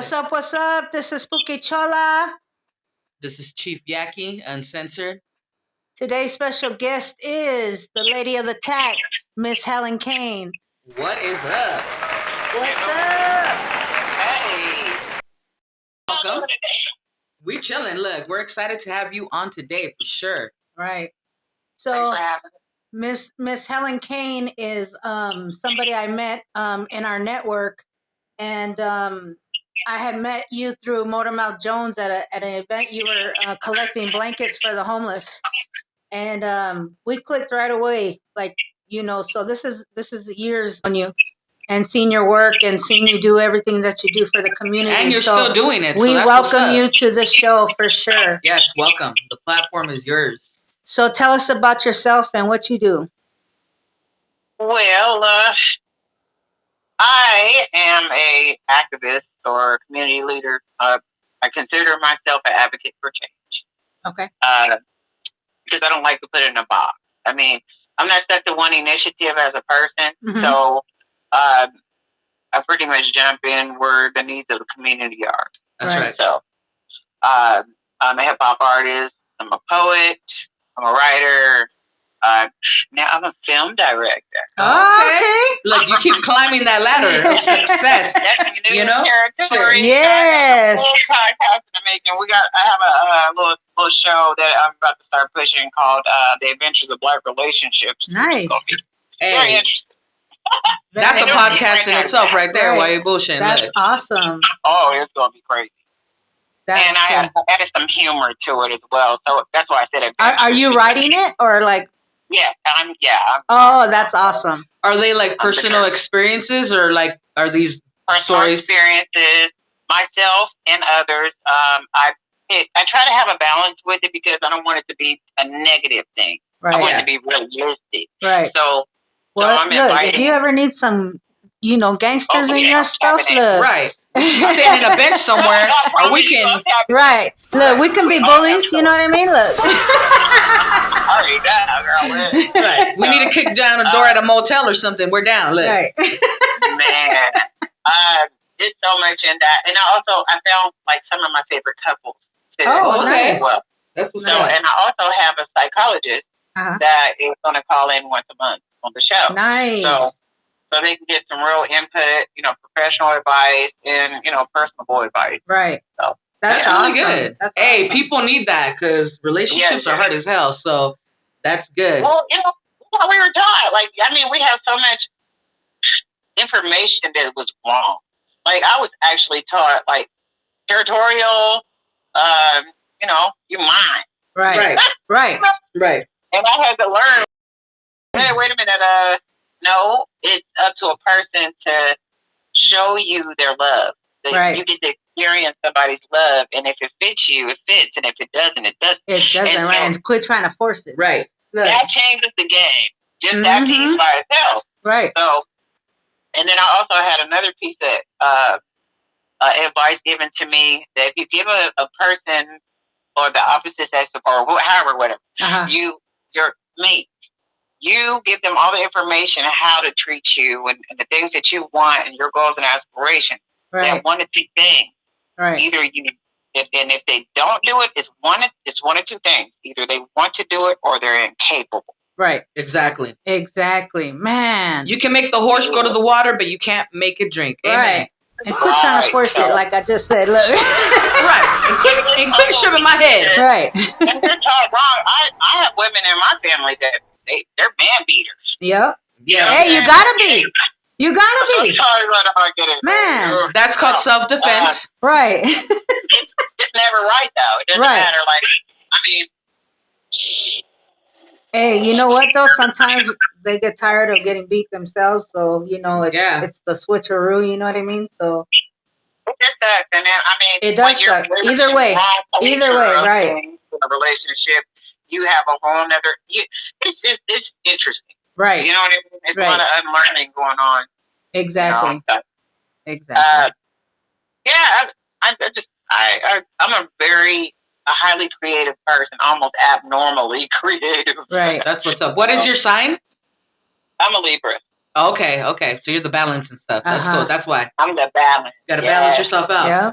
What's up? What's up? This is Spooky Chola. This is Chief Yaki, Uncensored. Today's special guest is the lady of the tack, Miss Helen Kane. What is up? What's up? Hey. Welcome. We chilling. Look, we're excited to have you on today for sure. Right. Thanks So for having me. Miss Helen Kane is somebody I met in our network, and I had met you through Motormouth Jones at an event. You were collecting blankets for the homeless, and we clicked right away. Like, you know, so this is years on you, and seeing your work and seeing you do everything that you do for the community. And you're so still doing it. We so that's welcome you to the show for sure. Yes, welcome. The platform is yours. So tell us about yourself and what you do. Well, I am a activist or community leader. I consider myself an advocate for change. Okay. Because I don't like to put it in a box. I mean, I'm not stuck to one initiative as a person. Mhm. So I pretty much jump in where the needs of the community are. That's Right. right. So I'm a hip hop artist. I'm a poet. I'm a writer. Now I'm a film director. Okay. Look, you keep climbing that ladder of success. That's a new You know? territory. Yes. Full podcast in the making. I have a little show that I'm about to start pushing called The Adventures of Black Relationships. which is Nice. gonna be very Hey, interesting. that's a Very Very podcast in nice. itself right there. Right. While you're bullshitting. That's Look. awesome. Oh, it's gonna be crazy. That's And I cool. added some humor to it as well. So that's why I said Are you adventures. writing it or like? Yeah, I'm Oh, that's awesome. Are they like personal experiences or like are these personal stories? experiences, myself and others. I try to have a balance with it because I don't want it to be a negative thing. I Right. want Yeah. it to be realistic. Right. So Well, I'm look, if inviting. you ever need some, gangsters Oh, in yeah, your I'm stuff, tapping in. look. Right. Sitting in a bench somewhere, or we can. Right. Look, we can be bullies, you know what I mean? Look. Already done, girl. Right. We need to kick down a door at a motel or something. We're down. Look. Right. Man, there's so much in that, and I found like some of my favorite couples. Too, Oh, Okay. nice. Well, That's what's so up. and I also have a psychologist Uh-huh. that is going to call in once a month on the show. Nice. So they can get some real input, professional advice and, personal advice. Right. So, That's really awesome. good. That's Hey, awesome. people need that because relationships Yeah. are hard as hell. So that's good. Well, we were taught. We have so much information that was wrong. Like, I was actually taught, territorial, you mind. Right. Right. Right. Right. And I had to learn, hey, wait a minute, no, it's up to a person to show you their love. Right. You get to experience somebody's love, and if it fits you, it fits, and if it doesn't, it doesn't. It doesn't, And right? so- And quit trying to force it. Right. Look. That changes the game. Just that Mhm. piece by itself. Right. So, and then I also had another piece of advice given to me that if you give a person or the opposite sex or whatever, Uh-huh. your mate, you give them all the information on how to treat you and the things that you want and your goals and aspirations. Right. That one of two things. Right. Either if they don't do it, it's one of two things. Either they want to do it or they're incapable. Right. Exactly. Exactly. Man. You can make the horse go to the water, but you can't make it drink. Amen. Right. And quit trying to Right. force it like I just said. Look. Right. And quit shoving my head. Right. And they're taught wrong. I have women in my family that they're man beaters. Yep. Yeah. Hey, you gotta be. You gotta be. Sometimes I don't get it. Man. That's called self-defense. Right. It's never right though. It doesn't Right. matter. Hey, you know what though? Sometimes they get tired of getting beat themselves, so it's the switcheroo. You know what I mean? So it just sucks. And then It does when you're suck. living Either in way. the wrong Either culture way, of right. things in a relationship, you have a whole nother. It's interesting. right. You know what I mean? It's Right. a lot of unlearning going on. Exactly. So, Exactly. yeah, I'm a highly creative person, almost abnormally creative. Right. That's what's up. What is your sign? I'm a Libra. Okay, okay. So you're the balance and stuff. That's cool. That's why. I'm the balance. You gotta balance yourself out. Yeah.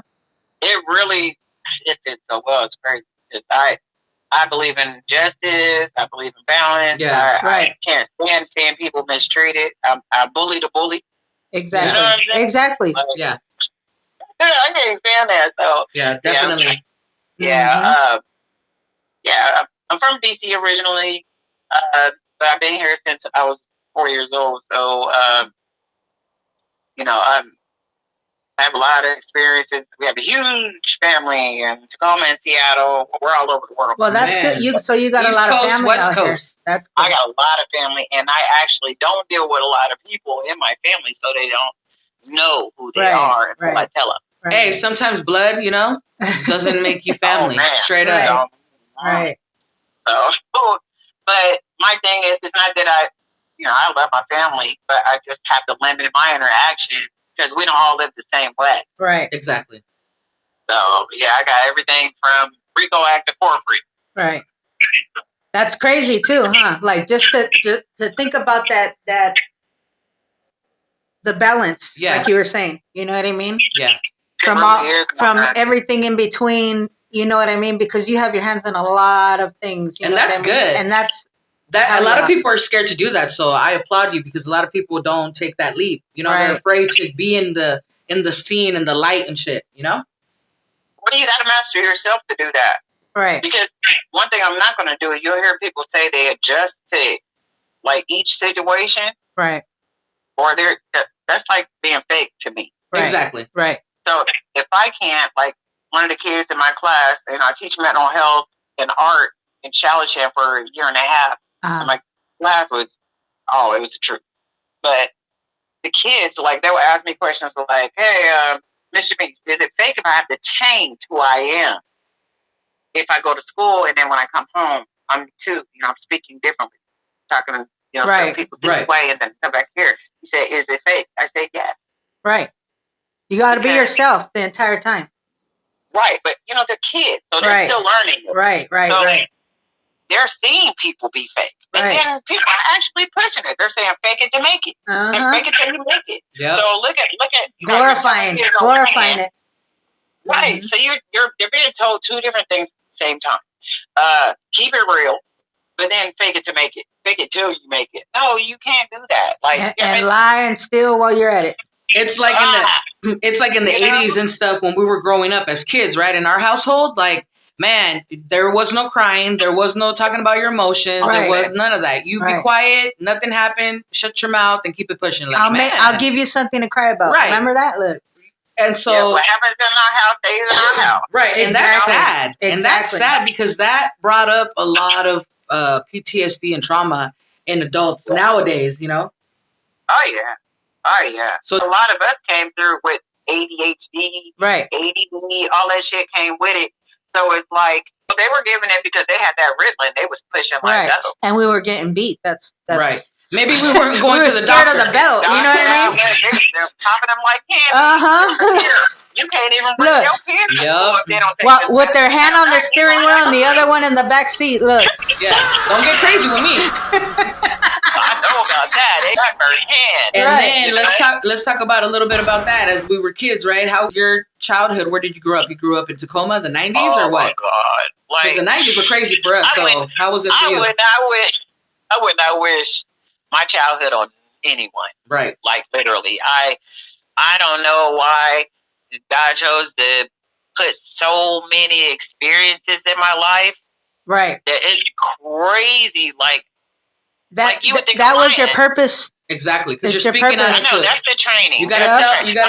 It really, it fits so well. It's great. I believe in justice. I believe in balance. Yeah. I can't stand seeing people mistreated. I bully the bully. Exactly. You know what I'm saying? Exactly. Like, Yeah. I can't stand that. So Yeah, definitely. yeah, yeah. I'm from DC originally, but I've been here since I was 4 years old. So you know, I have a lot of experiences. We have a huge family in Tacoma and Seattle. We're all over the world. Well, that's Man. good. So you got East a lot Coast, of family West out here. Coast. That's good. I got a lot of family, and I actually don't deal with a lot of people in my family, so they don't know who they are until I tell them. Right. Hey, sometimes blood, doesn't make you family. Oh, man. Straight Right. up. Right. So, but my thing is, it's not that I love my family, but I just have to limit my interaction because we don't all live the same way. Right. Exactly. So, yeah, I got everything from Rico Act to corporate. Right. That's crazy too, huh? Like just to think about that the balance, like you were saying. You know what I mean? Yeah. From everything in between. You know what I mean? Because you have your hands on a lot of things. You know that's what I mean? good. And that's that. A lot of people are scared to do that. So I applaud you because a lot of people don't take that leap. They're afraid to be in the scene and the light and shit. Well, you got to master yourself to do that. Right. Because one thing I'm not going to do is you'll hear people say they adjust to like each situation. Right. Or that's like being fake to me. Right. Exactly. Right. So if I can't, like one of the kids in my class, I teach mental health and art in Shalashan for a year and a half. And my class was, it was the truth. But the kids, like, they would ask me questions like, hey, Mr. Binks, is it fake if I have to change who I am? If I go to school and then when I come home, I'm speaking differently, talking to, certain people this way and then come back here. He said, is it fake? I said, yes. Right. You got to be yourself the entire time. Right. But, they're kids, so they're still learning. Right. They're seeing people be fake. And then people are actually pushing it. They're saying fake it to make it. And fake it till you make it. Yep. So look at glorifying it. Right. So you're being told two different things at the same time. Keep it real, but then fake it to make it. Fake it till you make it. No, you can't do that. Like and lie and steal while you're at it. It's like in the 80s and stuff when we were growing up as kids, right? In our household, like, man, there was no crying. There was no talking about your emotions. Right. There was none of that. You be quiet. Nothing happened. Shut your mouth and keep it pushing. Like, I'll give you something to cry about. Right. Remember that? Look. And so what happens in our house stays in our house. Right. And that's sad. Exactly. And that's sad because that brought up a lot of PTSD and trauma in adults nowadays, Oh, yeah. Oh, yeah. So a lot of us came through with ADHD, ADD, all that shit came with it. So it's like, they were giving it because they had that Ritalin. They was pushing like that. And we were getting beat. That's right. Maybe we weren't going to the doctor. Of the belt. You know what I mean? They're popping them like candy. You can't even bring your kids. Yep. With their hand on the steering wheel and the other one in the back seat. Look. Yeah. Don't get crazy with me. I know about that. They got firsthand. And then let's talk about a little bit about that as we were kids, right? How your childhood? Where did you grow up? You grew up in Tacoma, the 90s, or what? Oh my God! Because the 90s were crazy for us. So how was it for you? I would not wish my childhood on anyone. Right. Like literally, I don't know why God chose to put so many experiences in my life. Right. That it's crazy. Like you would think that was your purpose. Exactly, because you're your speaking on purpose. I know that's the training. You gotta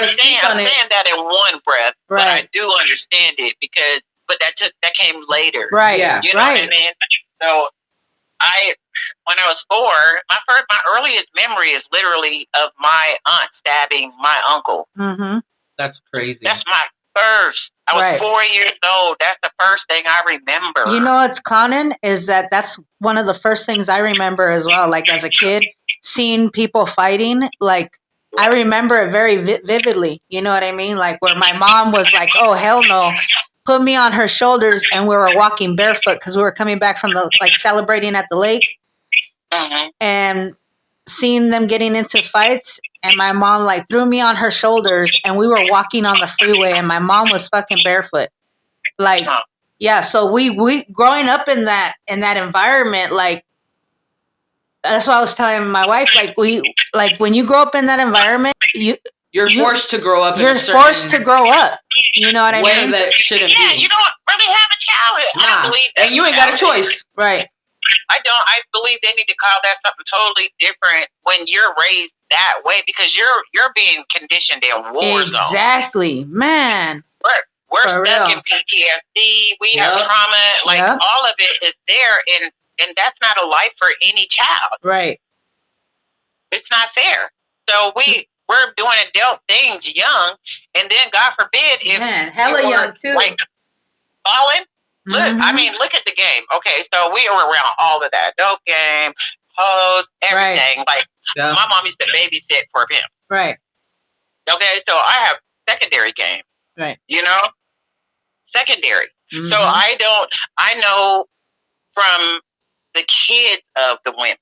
speak on it. I'm saying that in one breath, but I do understand it but that came later. Right. Yeah. You know what I mean? So when I was 4, my earliest memory is literally of my aunt stabbing my uncle. Mm-hmm. That's crazy. That's my first. I was 4 years old. That's the first thing I remember. You know what's clowning is that's one of the first things I remember as well. Like as a kid, seeing people fighting, like I remember it very vividly. You know what I mean? Like where my mom was like, "Oh hell no." Put me on her shoulders and we were walking barefoot because we were coming back from celebrating at the lake. Mm-hmm. And seen them getting into fights, and my mom like threw me on her shoulders, and we were walking on the freeway, and my mom was fucking barefoot. Like, yeah. So we growing up in that environment, like, that's what I was telling my wife. Like, when you grow up in that environment, you're forced to grow up. You're forced to grow up. You know what I mean? That shouldn't be. Yeah, you don't really have a childhood. Nah. I believe and you ain't got a choice. Right. I don't. I believe they need to call that something totally different when you're raised that way, because you're being conditioned in war zones. Exactly, man. We're stuck in PTSD. We have trauma. Like all of it is there, and that's not a life for any child. Right. It's not fair. So we're doing adult things young, and then God forbid if hella young too. Like falling. Look, I mean, look at the game. Okay, so we were around all of that dope game, hoes, everything. Like my mom used to babysit for him. Right. Okay, so I have secondary game. Right. You know, secondary. So I know from the kids of the women.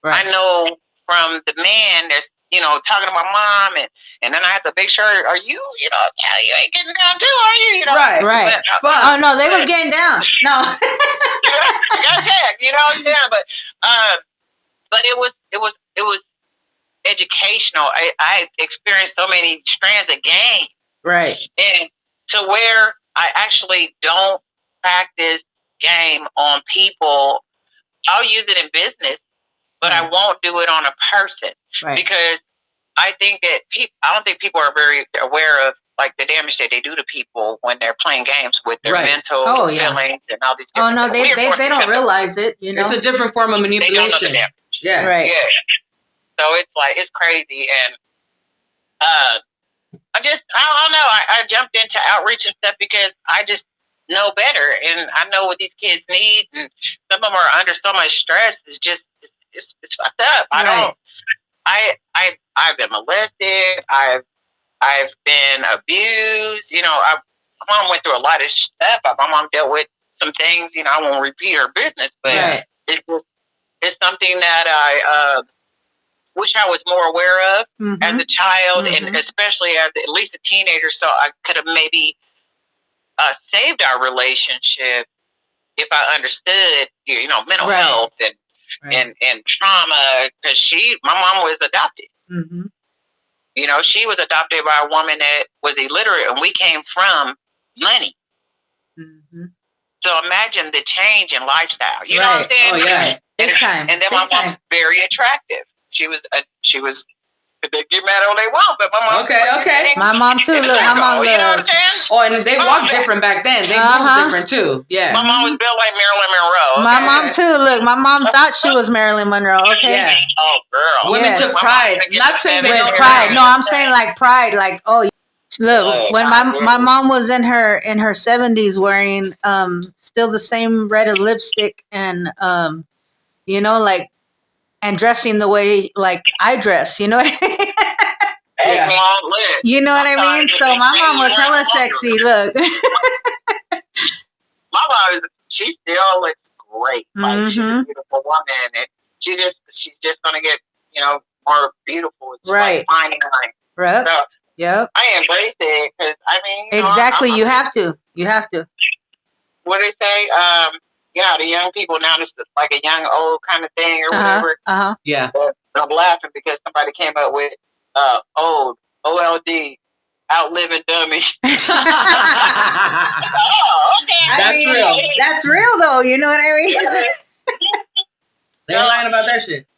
Right. I know from the man that's, you know, talking to my mom, and then I have to make sure, are you, you know, you ain't getting down too, are you? You know, right. Oh no, they was getting down. No, I gotta check, you know what I'm saying? But it was educational. I experienced so many strands of game, right, and to where I actually don't practice game on people. I'll use it in business, but I won't do it on a person because I think that I don't think people are very aware of like the damage that they do to people when they're playing games with their mental feelings and all these. Oh no, they don't realize it. You know, it's a different form of manipulation. They don't know the damage. Yeah, right. Yeah. So it's crazy, and I don't know. I jumped into outreach and stuff because I just know better, and I know what these kids need, and some of them are under so much stress. It's just it's fucked up. I've been molested. I've been abused. You know, my mom went through a lot of stuff. My mom dealt with some things. You know, I won't repeat her business, but it's something that I wish I was more aware of as a child, and especially as at least a teenager. So I could have maybe saved our relationship if I understood, you know, mental health and trauma. Because my mom was adopted. You know, she was adopted by a woman that was illiterate, and we came from money. So imagine the change in lifestyle. You know what I'm saying? Oh yeah, big time. And then my mom's very attractive. She was. They get mad all they want, but my mom. Okay. My mom too. Look, my mom. You know what I'm saying? Oh, and they walked different back then. They moved different too. Yeah. My mom was built like Marilyn Monroe. My mom too. Look, my mom thought she was Marilyn Monroe. Okay. Yeah. Oh, girl. Women took pride. Not saying they don't pride. No, I'm saying like pride. Like, oh, look, when my mom was in her 70s wearing still the same red lipstick and you know, like, and dressing the way like I dress, you know what I mean? You know what I mean? So my mom was hella sexy. Look, my mom, she still looks great. Like she's a beautiful woman, and she's just gonna get, you know, more beautiful. It's like fine line. Right. So, yep. I embrace it because I mean, you know, exactly. You have to. What do they say? Yeah, the young people now, it's like a young old kind of thing or whatever. Yeah. But I'm laughing because somebody came up with old, OLD, outliving dummy. Oh, okay. Real. That's real though. You know what I mean? They're lying about that shit.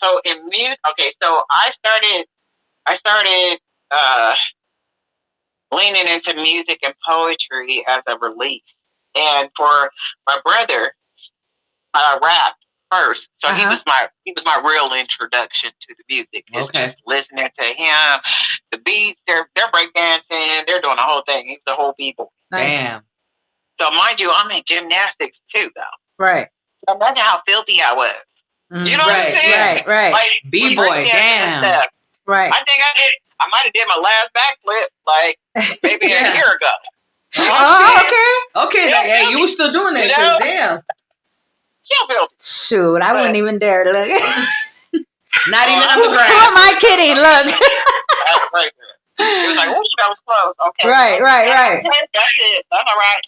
So in music, okay, so I started leaning into music and poetry as a release. And for my brother, rap first. So he was my real introduction to the music. It's just listening to him, the beats, they're breakdancing, they're doing the whole thing. He's the whole people. Nice. Damn. So mind you, I'm in gymnastics too, though. Right. So imagine how filthy I was. You know what I'm saying? Right. Like, B-boy, damn. Right. I think I might have did my last backflip like maybe a year ago. Okay. Yeah, you were still doing it. Damn. Still filthy. Shoot, I wouldn't even dare to look. Not even on the Who grass. am I kidding? Look. Right there. It was like, oh, that was close. Okay. Right. That's it. That's all right.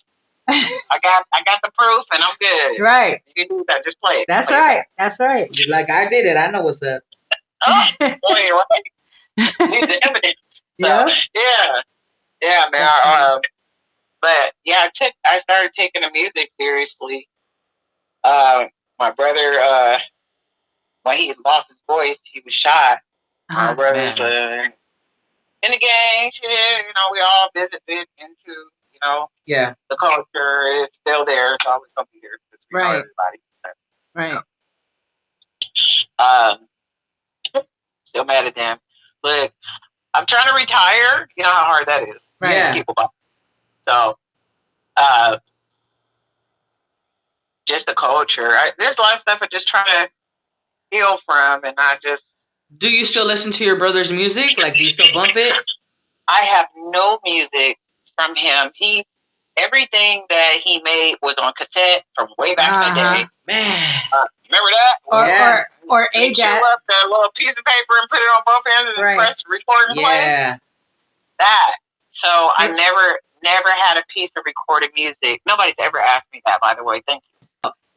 I got the proof, and I'm good. Right. You can do that. Just play it. That's Play right. That's right. You're like, I did it. I know what's up. Oh, boy, right? Need the evidence. So, yeah, man. But yeah, I started taking the music seriously. My brother, when he lost his voice, he was shot. My brother's in the gang, shit. You know, we all visited into, the culture is still there. It's always gonna be here. Right. Everybody. Right. Still mad at them. Look, I'm trying to retire. You know how hard that is. Right. Yeah. People buy. So, just the culture. There's a lot of stuff I just try to heal from, and I just. Do you still listen to your brother's music? Like, do you still bump it? I have no music from him. Everything that he made was on cassette from way back in the day. Man. Remember that? Or he chew up the little piece of paper and put it on both ends and press record and play. Yeah. That. So I never had a piece of recorded music. Nobody's ever asked me that, by the way. Thank you.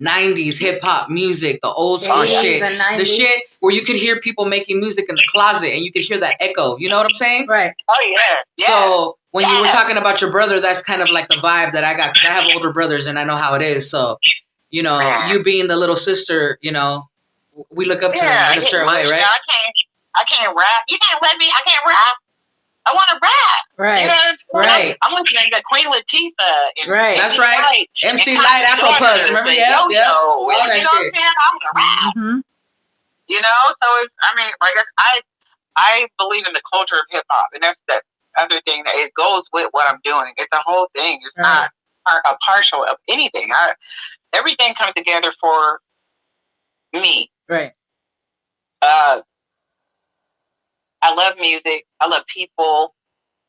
90s hip-hop music, the old school shit. The shit where you could hear people making music in the closet and you could hear that echo. You know what I'm saying? Right. Oh, yeah. So when you were talking about your brother, that's kind of like the vibe that I got. Because I have older brothers and I know how it is. So, you being the little sister, we look up to them in a certain way, right? I can't rap. You can't let me. I can't rap. I want to rap. Right. You know what I'm saying? Right. I'm listening to Queen Latifah. Right. That's right. MC Light, Afro Puffs. Remember? Yeah. All that you know what I'm shit. saying? I want to rap. Mm-hmm. You know? So I believe in the culture of hip hop. And that's the other thing that it goes with what I'm doing. It's a whole thing. It's not a partial of anything. Everything comes together for me. Right. I love music. I love people.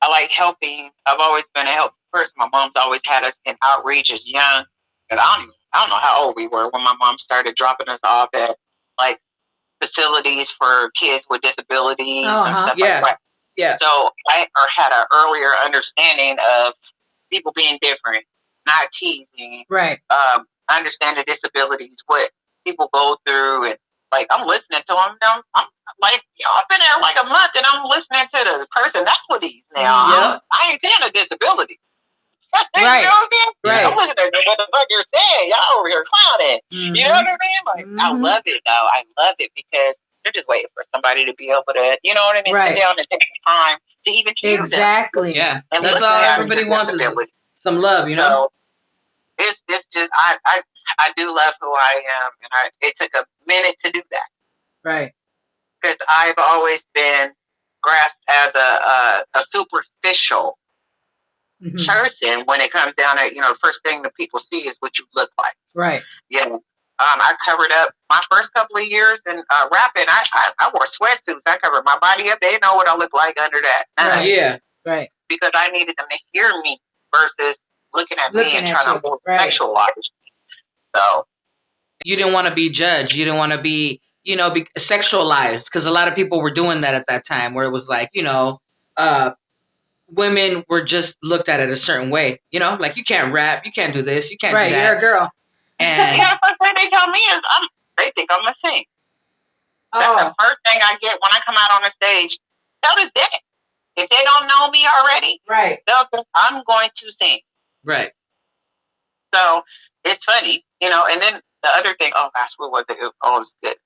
I like helping. I've always been a helpful person. My mom's always had us in outreach as young. And I don't know how old we were when my mom started dropping us off at like facilities for kids with disabilities and stuff like that. Yeah. So I had an earlier understanding of people being different, not teasing. Right. Understand the disabilities, what people go through, and like I'm listening to them. I'm like, I've been there like a month, and I'm listening to the personalities now. Yeah. I ain't saying a disability. Right. You know what I mean? Right. I'm listening to what the fuck you're saying. Y'all over here clowning. Mm-hmm. You know what I mean? Like, I love it though. I love it because they're just waiting for somebody to be able to, you know what I mean? Right. Sit down and take the time to even hear them. Exactly. Yeah. And That's listen all to everybody wants is some love, you know? So it's just I do love who I am, and it took a minute to do that. Right. Because I've always been grasped as a superficial person when it comes down to, the first thing that people see is what you look like. Right. Yeah. I covered up my first couple of years in rapping. I wore sweatsuits. I covered my body up. They know what I look like under that. Right. Yeah. Right. Because I needed them to hear me versus looking at me and trying to sexualize me. So you didn't want to be judged. You didn't want to be, be sexualized, because a lot of people were doing that at that time, where it was like, women were just looked at it a certain way. Like, you can't rap, you can't do this, you can't do that. You're a girl. And the first thing they tell me is they think I'm a sing. That's the first thing I get when I come out on the stage. Tell this day. If they don't know me already, right, they'll think I'm going to sing. Right. So it's funny, and then the other thing, oh gosh, what was it? It was good.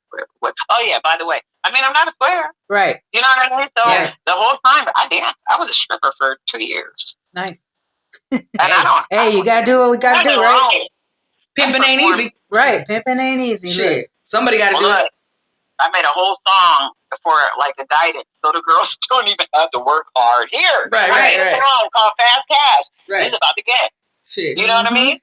Oh yeah, by the way, I'm not a square. Right. You know what I mean? So the whole time I danced. I was a stripper for 2 years. Nice. And you gotta do what we gotta do, right? Pimping ain't easy. Right. Pimping ain't easy. Shit. Somebody gotta do it. I made a whole song for like a guidance, so the girls don't even have to work hard. Here, right. It's a song called Fast Cash. Right. It's about to get. Shit. You know what I mean?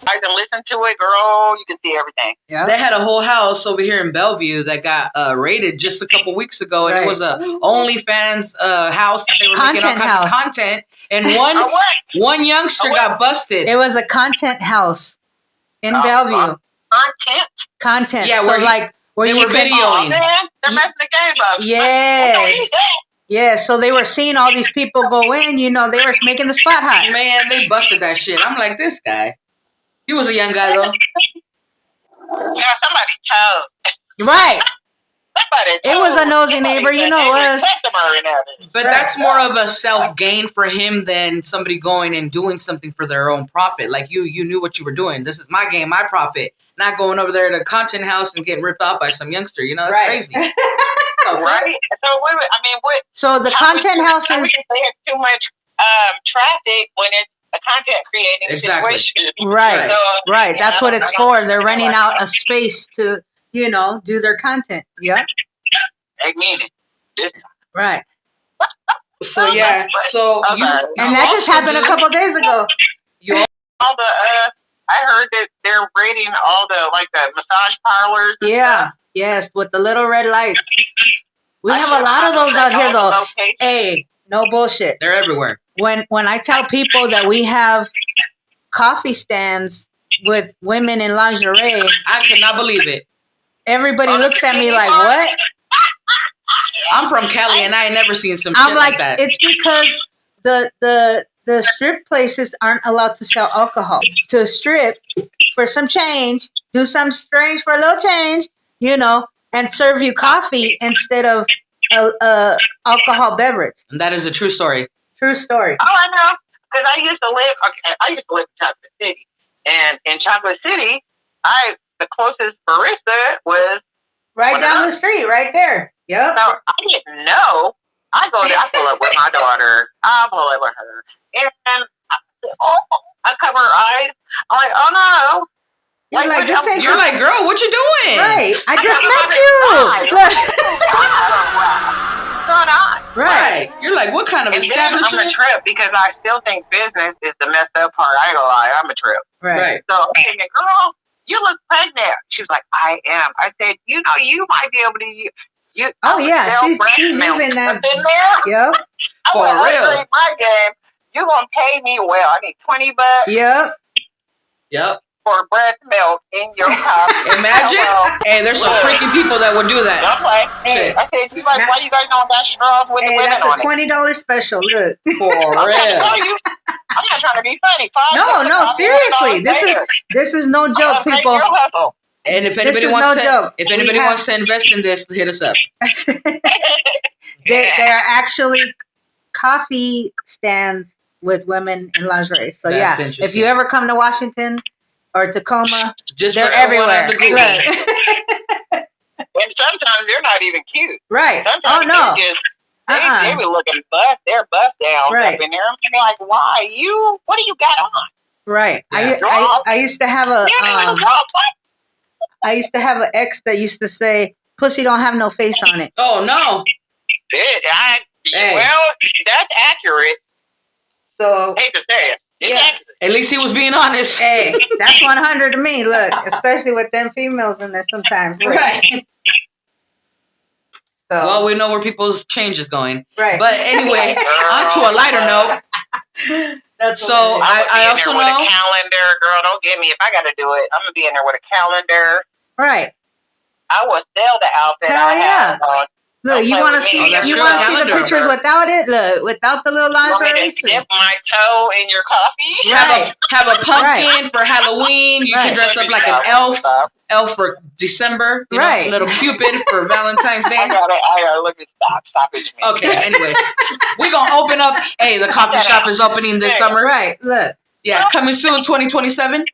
Guys, and listen to it, girl. You can see everything. Yeah. They had a whole house over here in Bellevue that got raided just a couple weeks ago, and it was a OnlyFans house. They were making all kinds of content, and one youngster got busted. It was a content house. in Bellevue. Content. Yeah, so like where they you were can, videoing. Man, they're messing the game up. Yes. Yeah, so they were seeing all these people go in, they were making the spot hot. Man, they busted that shit. I'm like, this guy. He was a young guy though. Yeah, somebody told. Right. It was a nosy neighbor, it was. But that's more of a self gain for him than somebody going and doing something for their own profit. Like you knew what you were doing. This is my game, my profit. Not going over there to content house and getting ripped off by some youngster. It's crazy. Right. So the content house is too much traffic when it's a content creating situation. Right. Right. That's what it's for. They're renting out a space to, do their content. Yeah. I mean it. Right. So yeah. So okay. And that just happened a couple days ago. All the I heard that they're rating all the the massage parlors. Yeah. Yes, with the little red lights. We have a lot of those out here though. Hey, no bullshit. They're everywhere. When I tell people that we have coffee stands with women in lingerie, I could not believe it. Everybody looks at me like, what? I'm from Cali and I ain't never seen some I'm shit like that. It's because the strip places aren't allowed to sell alcohol. To strip for some change, do some strange for a little change, and serve you coffee instead of a alcohol beverage. And that is a true story. True story. Oh, I know. Because I used to live in Chocolate City. And in Chocolate City, the closest barista was right down the street, right there. Yep. So I didn't know. I pull up with my daughter. I pull up with her. And I cover her eyes. I'm like, oh no. You're like, girl, what you doing? Right. I just met you. What's going on? Right. You're like, what kind of establishment? I'm a trip because I still think business is the messed up part. I ain't gonna lie, I'm a trip. Right. So I'm thinking, girl, you look pregnant. She was like, I am. I said, you might be able to oh yeah, she's using that. In there. Yep. For real. My game. You gonna pay me well? I need $20. Yep. For breast milk in your cup. Imagine. Hey, there's some freaky people that would do that. I'm like, hey, I said, why you guys don't got straws with the women that's a $20 special. Look. For real. I'm not trying to be funny. No, seriously. This is no joke, people. And if anybody wants to invest in this, hit us up. There are actually coffee stands with women in lingerie. So That's if you ever come to Washington or Tacoma, just they're everywhere. And sometimes they're not even cute. Right. Sometimes no. They be looking they're bust down up in there. I'm like, why? What do you got on? Right. Yeah. I used to have I used to have an ex that used to say, pussy don't have no face on it. Oh, no. Well, that's accurate. So, I hate to say it. It's accurate. At least he was being honest. Hey, that's 100 to me. Look, especially with them females in there sometimes. Look. Right. So, well, we know where people's change is going. Right. But anyway, on to a lighter note. So I also know. With a calendar, girl. Don't get me. If I got to do it, I'm gonna be in there with a calendar. Right. I will sell the outfit. Hell have on. Look, you want to see the pictures without it? Look, without the little lingerie. Want me to dip my toe in your coffee? Have a pumpkin for Halloween. You can dress up like an elf for December. You know, little Cupid for Valentine's Day. I gotta look at stop it. Okay, anyway. We're gonna open up. Hey, the coffee shop is opening this summer. Right, look. Yeah, coming soon, 2027.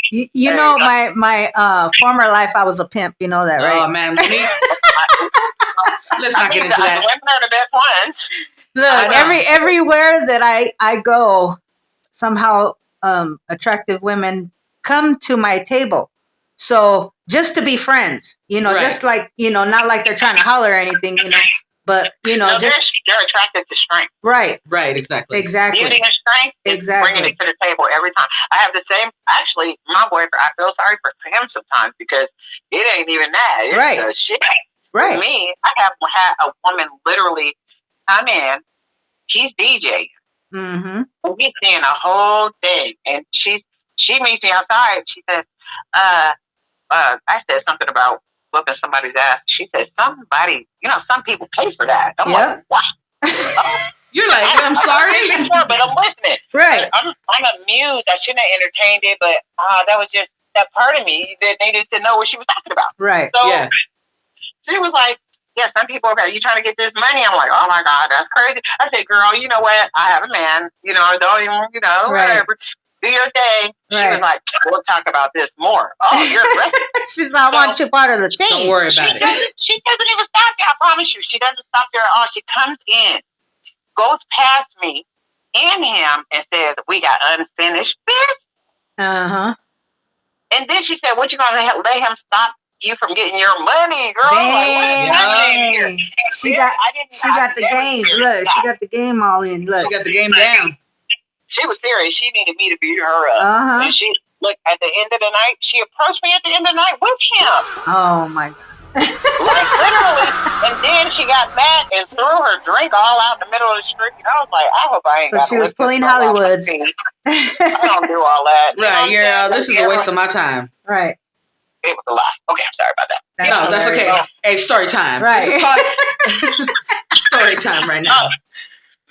You know, my former life, I was a pimp. You know that, right? Oh, man. Let's not get into that. Women are the best ones. Look, everywhere that I go, somehow attractive women come to my table. So just to be friends, just like, not like they're trying to holler or anything, but, no, just they're attracted to strength. Right. Right, exactly. Beauty and strength is bringing it to the table every time. I have the same, actually, my boyfriend, I feel sorry for him sometimes because it ain't even that. It's the shit. Right. For me, I have had a woman literally come in. He's DJing. Mm-hmm. And he's seeing a whole thing. And she meets me outside. She says, I said something about whooping somebody's ass. She said, somebody, some people pay for that. I'm like, what? You're like, I'm sorry. But I'm listening. Right. But I'm amused. I shouldn't have entertained it, but that was just that part of me that needed to know what she was talking about. Right. So Yeah. she was like, yeah, some people are you trying to get this money. I'm like, oh my God, that's crazy. I said, girl, you know what? I have a man, don't even, Right. whatever. Do your thing. She Right. was like, we'll talk about this more. Oh, you're aggressive. She's not want you part of the team. Don't worry about it. She doesn't even stop there. I promise you. She doesn't stop there at all. She comes in, goes past me and him and says, we got unfinished business. Uh-huh. And then she said, what you going to let him stop you from getting your money, girl? Dang. Like, what is happening here? She got the game. Look, she got the game all in. Look. She got the game down. She was serious. She needed me to beat her up. Uh-huh. And she, look, at the end of the night, she approached me at the end of the night with him. Oh, my God. Like, literally. And then she got mad and threw her drink all out in the middle of the street. And I was like, I hope I ain't So got she was pulling Hollywoods. I don't do all that. Right, this is a waste of my time. Right. It was a lie. Okay, I'm sorry about that. No, that's okay. Hey, story time. Right. This is called story time right now.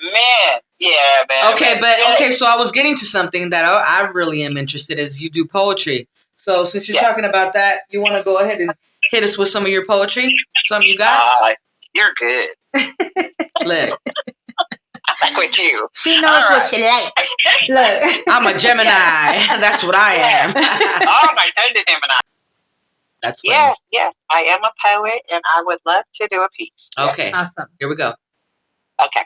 Man, yeah, man. Okay, so I was getting to something that I really am interested in, is you do poetry. So since you're talking about that, you want to go ahead and hit us with some of your poetry? Something you got? You're good. Look. I'm like with you. She knows what she likes. Look. I'm a Gemini. That's what I am. Oh, my God, Gemini. That's funny. Yes. I am a poet, and I would love to do a piece. Okay. Awesome. Here we go. Okay.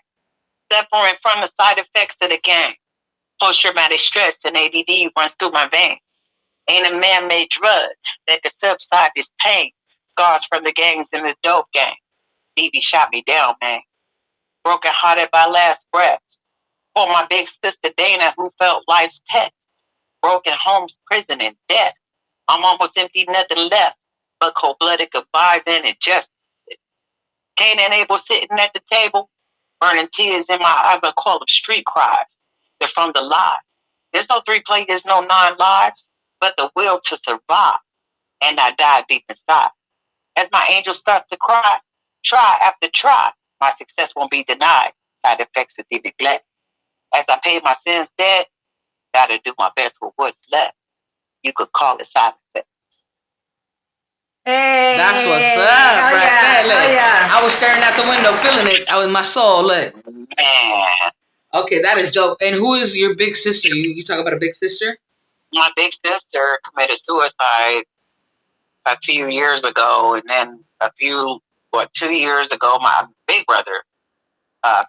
Suffering from the side effects of the game. Post-traumatic stress and ADD runs through my veins. Ain't a man-made drug that could subside this pain. Scars from the gangs and the dope gang. DB shot me down, man. Broken hearted by last breaths. For my big sister Dana, who felt life's test. Broken homes, prison, and death. I'm almost empty, nothing left but cold-blooded goodbyes and injustice. Cain and Abel sitting at the table, burning tears in my eyes, a call of street cries. They're from the lies. There's no 3 players, no 9 lives, but the will to survive. And I die deep inside. As my angel starts to cry, try after try, my success won't be denied. Side effects of the neglect. As I pay my sins dead, gotta do my best with what's left. You could call it side effects. Hey. That's what's up, right there. Look, I was staring out the window, feeling it. I was my soul. Look. Man. Okay, that is dope. And who is your big sister? You talk about a big sister? My big sister committed suicide a few years ago, and then 2 years ago, my big brother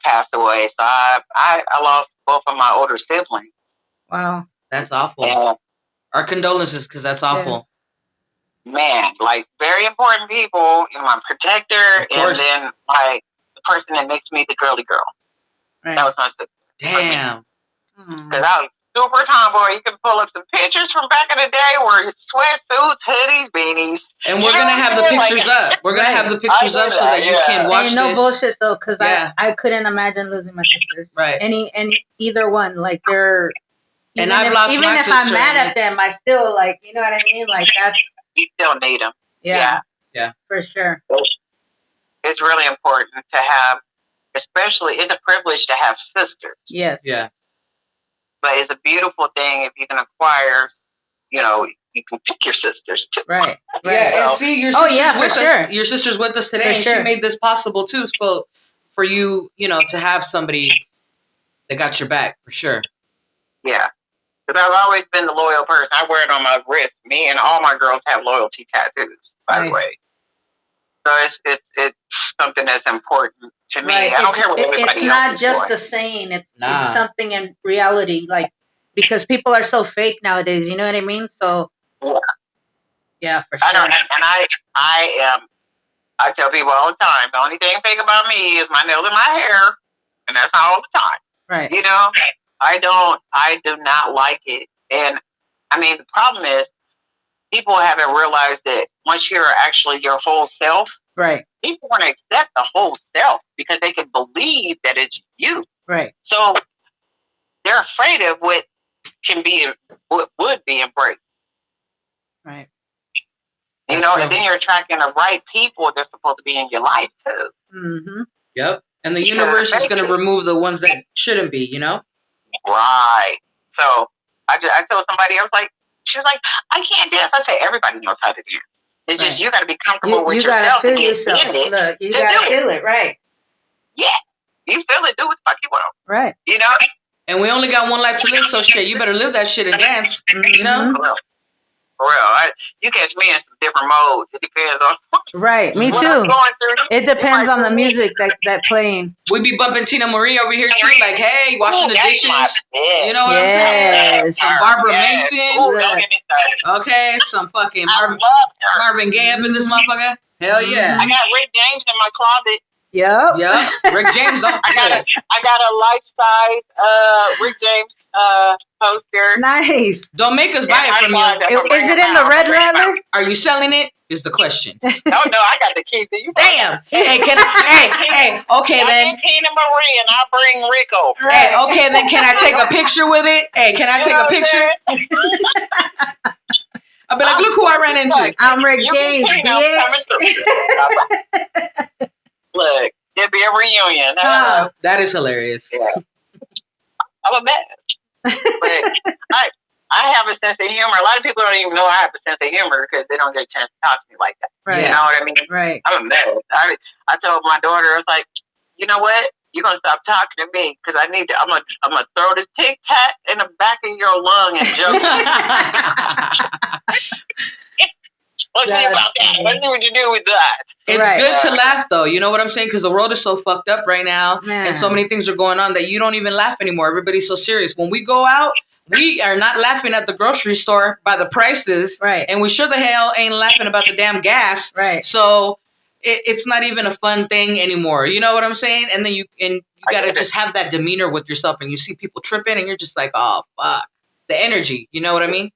passed away. So I lost both of my older siblings. Wow. That's awful. And, our condolences, because that's awful. Yes. Man, like very important people. My protector, and then the person that makes me the girly girl. Right. That was my sister. Damn. Because I was super tomboy. You can pull up some pictures from back in the day where sweatsuits, hoodies, beanies. And we're going to have the pictures up. We're going to have the pictures up so that you can watch this. Ain't no bullshit, though, because I couldn't imagine losing my sisters. Right. Either one. Like, they're... And I've lost my sister. Even if I'm mad at them, I still, like, you know what I mean? Like, that's... You still need them. Yeah. For sure. It's really important to have, especially, it's a privilege to have sisters. Yes. Yeah. But it's a beautiful thing if you can acquire, you can pick your sisters too. Right. Yeah, and see, your sister's with us. Your sister's with us today, and she made this possible too. So for you, to have somebody that got your back, for sure. Yeah. Because I've always been the loyal person. I wear it on my wrist. Me and all my girls have loyalty tattoos, by the way. So it's something that's important to me. Right. I don't care what everybody else is doing. It's not just a saying. It's something in reality. Like, because people are so fake nowadays. You know what I mean? So. Yeah, for sure. I tell people all the time, the only thing fake about me is my nails and my hair, and that's all the time. Right. I do not like it. And I mean, the problem is people haven't realized that once you're actually your whole self, right, people want to accept the whole self because they can believe that it's you. Right. So they're afraid of what would be embraced. Right. You know, and then you're attracting the right people that's supposed to be in your life too. Mm-hmm. Yep. And the universe is going to remove the ones that shouldn't be, you know? Right. So I told somebody, I was like, she was like, I can't dance. I said, everybody knows how to dance. It's just you got to be comfortable with yourself. You got to feel to yourself. Look, you got to feel it, right? Yeah. You feel it, do what the fuck you want. Right. You know? And we only got one life to live, so shit, you better live that shit and dance. You know? For real. You catch me in some different modes. It depends on right. Me what too. I'm going through. It depends on the music that playing. We be bumping Tina Marie over here too, like, hey, washing the dishes. You know what I'm saying? Some Barbara Mason. Ooh, don't get me started. Okay, some fucking Marvin Gaye up in this motherfucker. Hell yeah. I got Rick James in my closet. Yep. Rick James. I got a life-size Rick James poster. Nice. Don't make us buy it from you. Is it in the red leather? Are you selling it? Is the question. No, I got the keys. Damn. Hey, can I? Okay then. I'm Tina Marie, and I'll bring Rick over. Hey, okay then. Can I take a picture with it? Hey, can I take a picture? I'll be like, look who I ran into. I'm Rick James, bitch. Look, it'll be a reunion. That is hilarious. Yeah. I'm a mess. But I have a sense of humor. A lot of people don't even know I have a sense of humor because they don't get a chance to talk to me like that. Right. You know what I mean? Right. I'm a mess. I told my daughter, I was like, you know what? You're gonna stop talking to me because I'm gonna throw this tic tac in the back of your lung and joke. Let's see about that. Let's see what you do with that. It's good to laugh, though. You know what I'm saying? Because the world is so fucked up right now, and so many things are going on that you don't even laugh anymore. Everybody's so serious. When we go out, we are not laughing at the grocery store by the prices, right? And we sure the hell ain't laughing about the damn gas, right? So it's not even a fun thing anymore. You know what I'm saying? And then you gotta just have that demeanor with yourself, and you see people tripping, and you're just like, oh fuck, the energy. You know what I mean?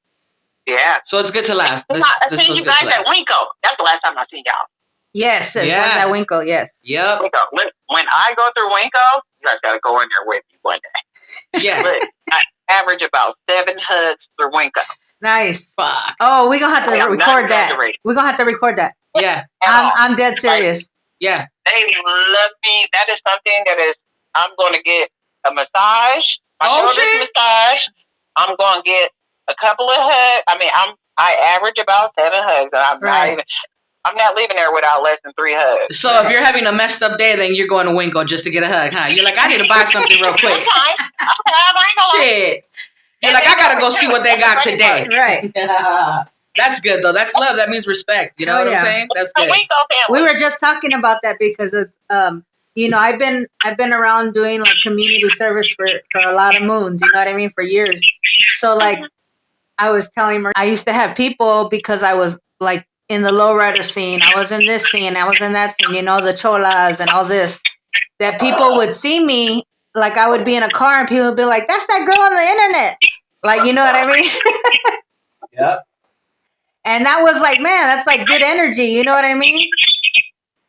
Yeah. So it's good to laugh. I seen you guys at Winco. That's the last time I seen y'all. Yes, it was at Winco. Yes. Yep. When I go through Winco, you guys got to go in there with me one day. Yeah. Look, I average about 7 hugs through Winco. Nice. Fuck. Oh, we're gonna have to record that. We're gonna have to record that. Yeah. I'm dead serious. Yeah. They love me. That is something I'm going to get a massage. My shoulders massage. I'm going to get a couple of hugs. I mean, I average about 7 hugs, and I'm not leaving there without less than 3 hugs. So if you're having a messed up day, then you're going to Winco just to get a hug, huh? You're like, I need to buy something real quick. Shit. You're like, I gotta go see what they got today. Right. That's good though. That's love. That means respect. You know what I'm saying? That's good. We were just talking about that because it's you know, I've been around doing like community service for a lot of moons, you know what I mean, for years. So like I was telling her, I used to have people because I was like in the lowrider scene, I was in this scene, I was in that scene, you know, the cholas and all this, that people would see me, like I would be in a car and people would be like, that's that girl on the internet. Like, you know what I mean? Yep. And that was like, man, that's like good energy. You know what I mean?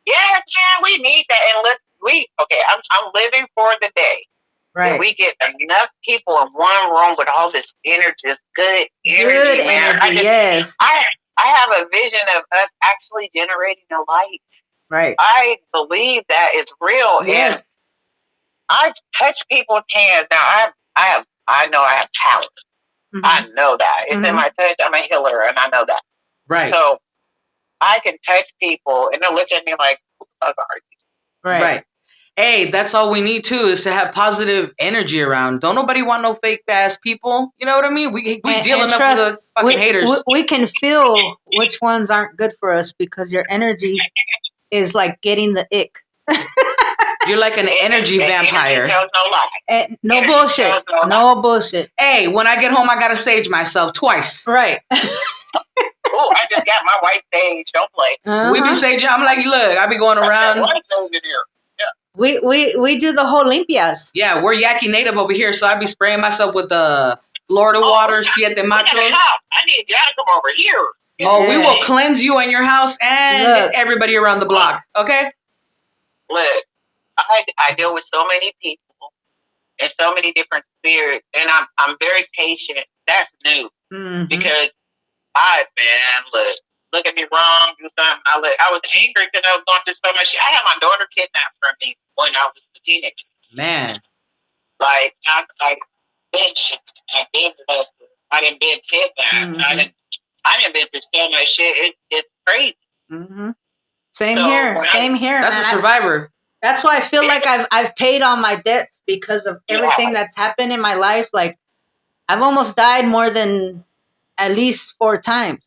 Yeah, we need that. And I'm living for the day. Right. We get enough people in one room with all this energy, this good energy. Good energy, yes. I have a vision of us actually generating a light. Right. I believe that is real. Yes. And I've touched people's hands. Now I know I have talent. Mm-hmm. I know that. It's in my touch. I'm a healer and I know that. Right. So I can touch people and they'll look at me like, who the fuck are you? Right. Hey, that's all we need too, is to have positive energy around. Don't nobody want no fake ass people. You know what I mean? We deal enough with the fucking haters. We can feel which ones aren't good for us because your energy is like getting the ick. You're like an energy vampire. Energy tells no lie. No bullshit. No bullshit. Hey, when I get home, I gotta sage myself twice. Right. Oh, I just got my white sage. Don't play. We be saging. I'm like, look, I be going around. We do the whole limpias. Yeah, we're Yaqui Native over here, so I be spraying myself with the Florida water, Siete Machos. I need y'all to come over here. Oh, we will cleanse you and your house and everybody around the block. Okay. Look, I deal with so many people and so many different spirits, and I'm very patient. That's new because Look at me wrong, do something. I was angry because I was going through so much shit. I had my daughter kidnapped from me when I was a teenager. Man. Like, I been molested. I didn't been kidnapped. I didn't been through so much shit. It's crazy. Same here. That's man. a survivor. That's why I feel like I've paid all my debts because of everything that's happened in my life. Like, I've almost died more than at least 4 times.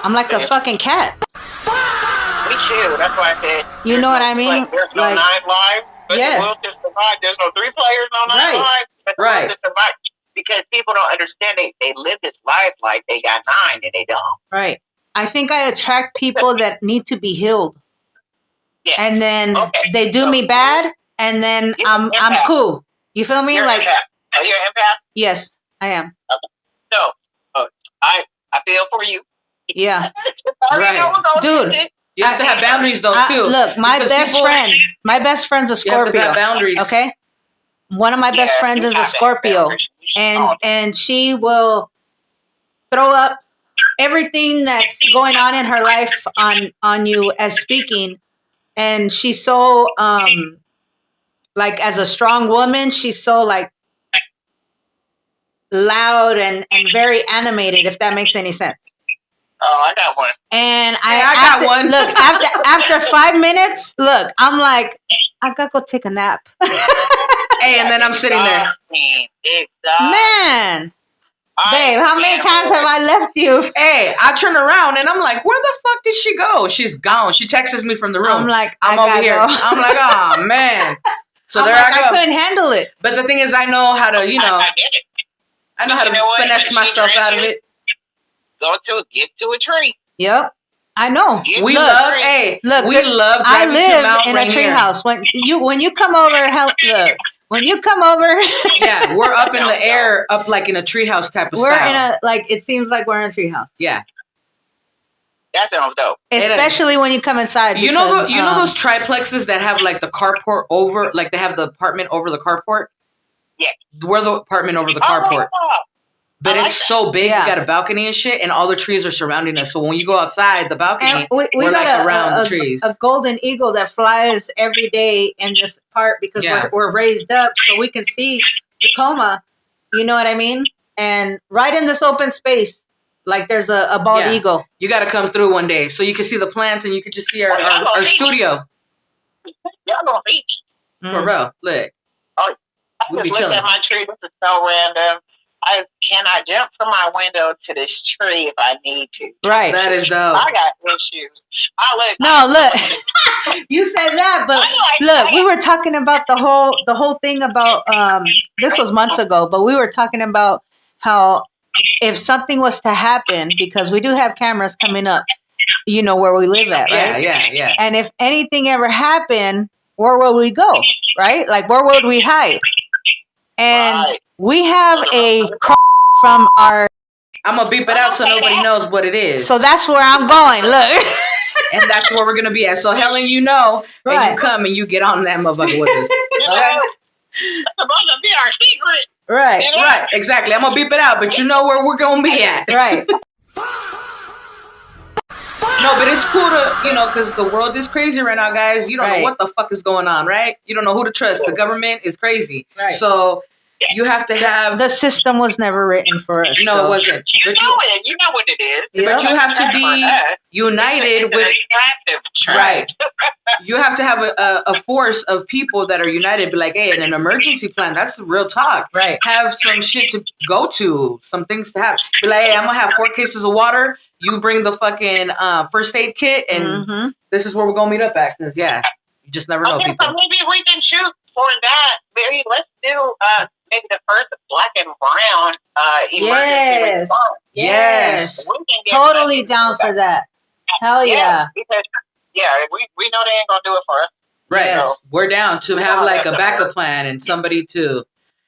I'm like a fucking cat. Me too. That's why I said. You know what I mean? There's no 9 lives, but the will to survive. There's no 3 players, no 9 lives, but the will to survive. Because people don't understand they live this life like they got 9 and they don't. Right. I think I attract people that need to be healed. Yeah. And then they do me bad, and then I'm cool. You feel me? You're like, are you an empath? Yes, I am. Okay. So, I feel for you. Yeah. Right. Dude. You have to have boundaries though too. Look, my best friend's a Scorpio. You have to have boundaries. Okay? One of my best friends is a Scorpio. And she will throw up everything that's going on in her life on you as speaking. And she's so like, as a strong woman, she's so like loud and very animated, if that makes any sense. Oh, I got one. And I got one. Look, after 5 minutes, look, I'm like, I gotta go take a nap. Hey, and then I'm sitting there. Man, babe, how many times have I left you? Hey, I turn around and I'm like, where the fuck did she go? She's gone. She texts me from the room. I'm like, I'm over here. I'm like, oh man. So there I go. I couldn't handle it. But the thing is, I know how to, I know how to finesse myself out of it. Get to a tree. Yep. I know. We love I live in a tree house. When you come over, when you come over, yeah, we're up in the air, up like in a treehouse type of style. We're in it seems like we're in a treehouse. Yeah. That sounds dope. Especially when you come inside. You know those triplexes that have like the carport over, like they have the apartment over the carport? Yeah. We're the apartment over the carport. But it's so big, you got a balcony and shit, and all the trees are surrounding us. So when you go outside the balcony, we're like around the trees. A golden eagle that flies every day in this part because we're raised up so we can see Tacoma. You know what I mean? And right in this open space, like there's a bald eagle. You got to come through one day so you can see the plants and you can just see our studio. Y'all gonna see me. For real, look. Oh, I just looked at my tree. This is so random. I jump from my window to this tree if I need to? Right. That is dope. I got issues. Look. You said that, but look, we were talking about the whole thing about this was months ago, but we were talking about how if something was to happen, because we do have cameras coming up, where we live at, right? Yeah. And if anything ever happened, where would we go? Right? Like, where would we hide? And we have a from our... I'm going to beep it out so nobody knows what it is. So that's where I'm going. Look. And that's where we're going to be at. So, Helen, and you come and you get on that motherfucker with us. Okay? That's supposed to be our secret. Right. Right, exactly. I'm going to beep it out, but you know where we're going to be at. Right. No, but it's cool to, because the world is crazy right now, guys. You don't know what the fuck is going on, right? You don't know who to trust. The government is crazy. Right. So you have to have... The system was never written for us. No, it wasn't. You know what it is. But you have to be united with... Right. You have to have a force of people that are united. Be like, hey, in an emergency plan, that's real talk. Right. Have some shit to go to, some things to have. Be like, hey, I'm going to have 4 cases of water. You bring the fucking first aid kit, and this is where we're going to meet up at. Because, you just never know people. So maybe we can shoot for that. Maybe let's do maybe the first black and brown emergency response. Yes. Totally down for that. Hell yeah. Because, we know they ain't going to do it for us. Right. Yes. We're down to have like a backup plan and somebody to...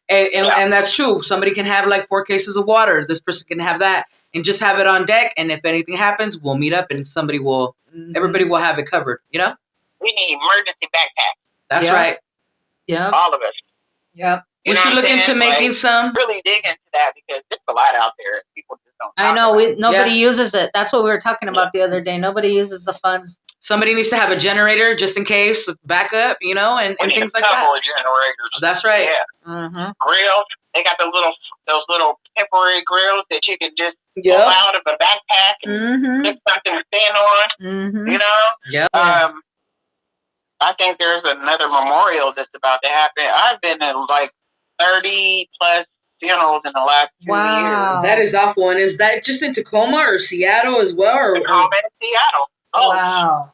And that's true. Somebody can have like 4 cases of water. This person can have that. And just have it on deck, and if anything happens, we'll meet up, and everybody will have it covered, We need emergency backpacks. That's right. Yeah. All of us. Yep. We should look into making some. Really dig into that because there's a lot out there. People just don't. I know nobody Yeah. uses it. That's what we were talking about the other day. Nobody uses the funds. Somebody needs to have a generator just in case, backup, you know, and things like that. Couple of generators. That's right. Yeah. Mm-hmm. Grills. They got those little temporary grills that you can just pull Yep. out of a backpack and Mm-hmm. put something to stand on. Mm-hmm. You know. Yep. I think there's another memorial that's about to happen. I've been in like 30 plus funerals in the last 2 Wow. years. That is awful. And is that just in Tacoma or Seattle as well? Or Tacoma and Seattle. Oh, Wow.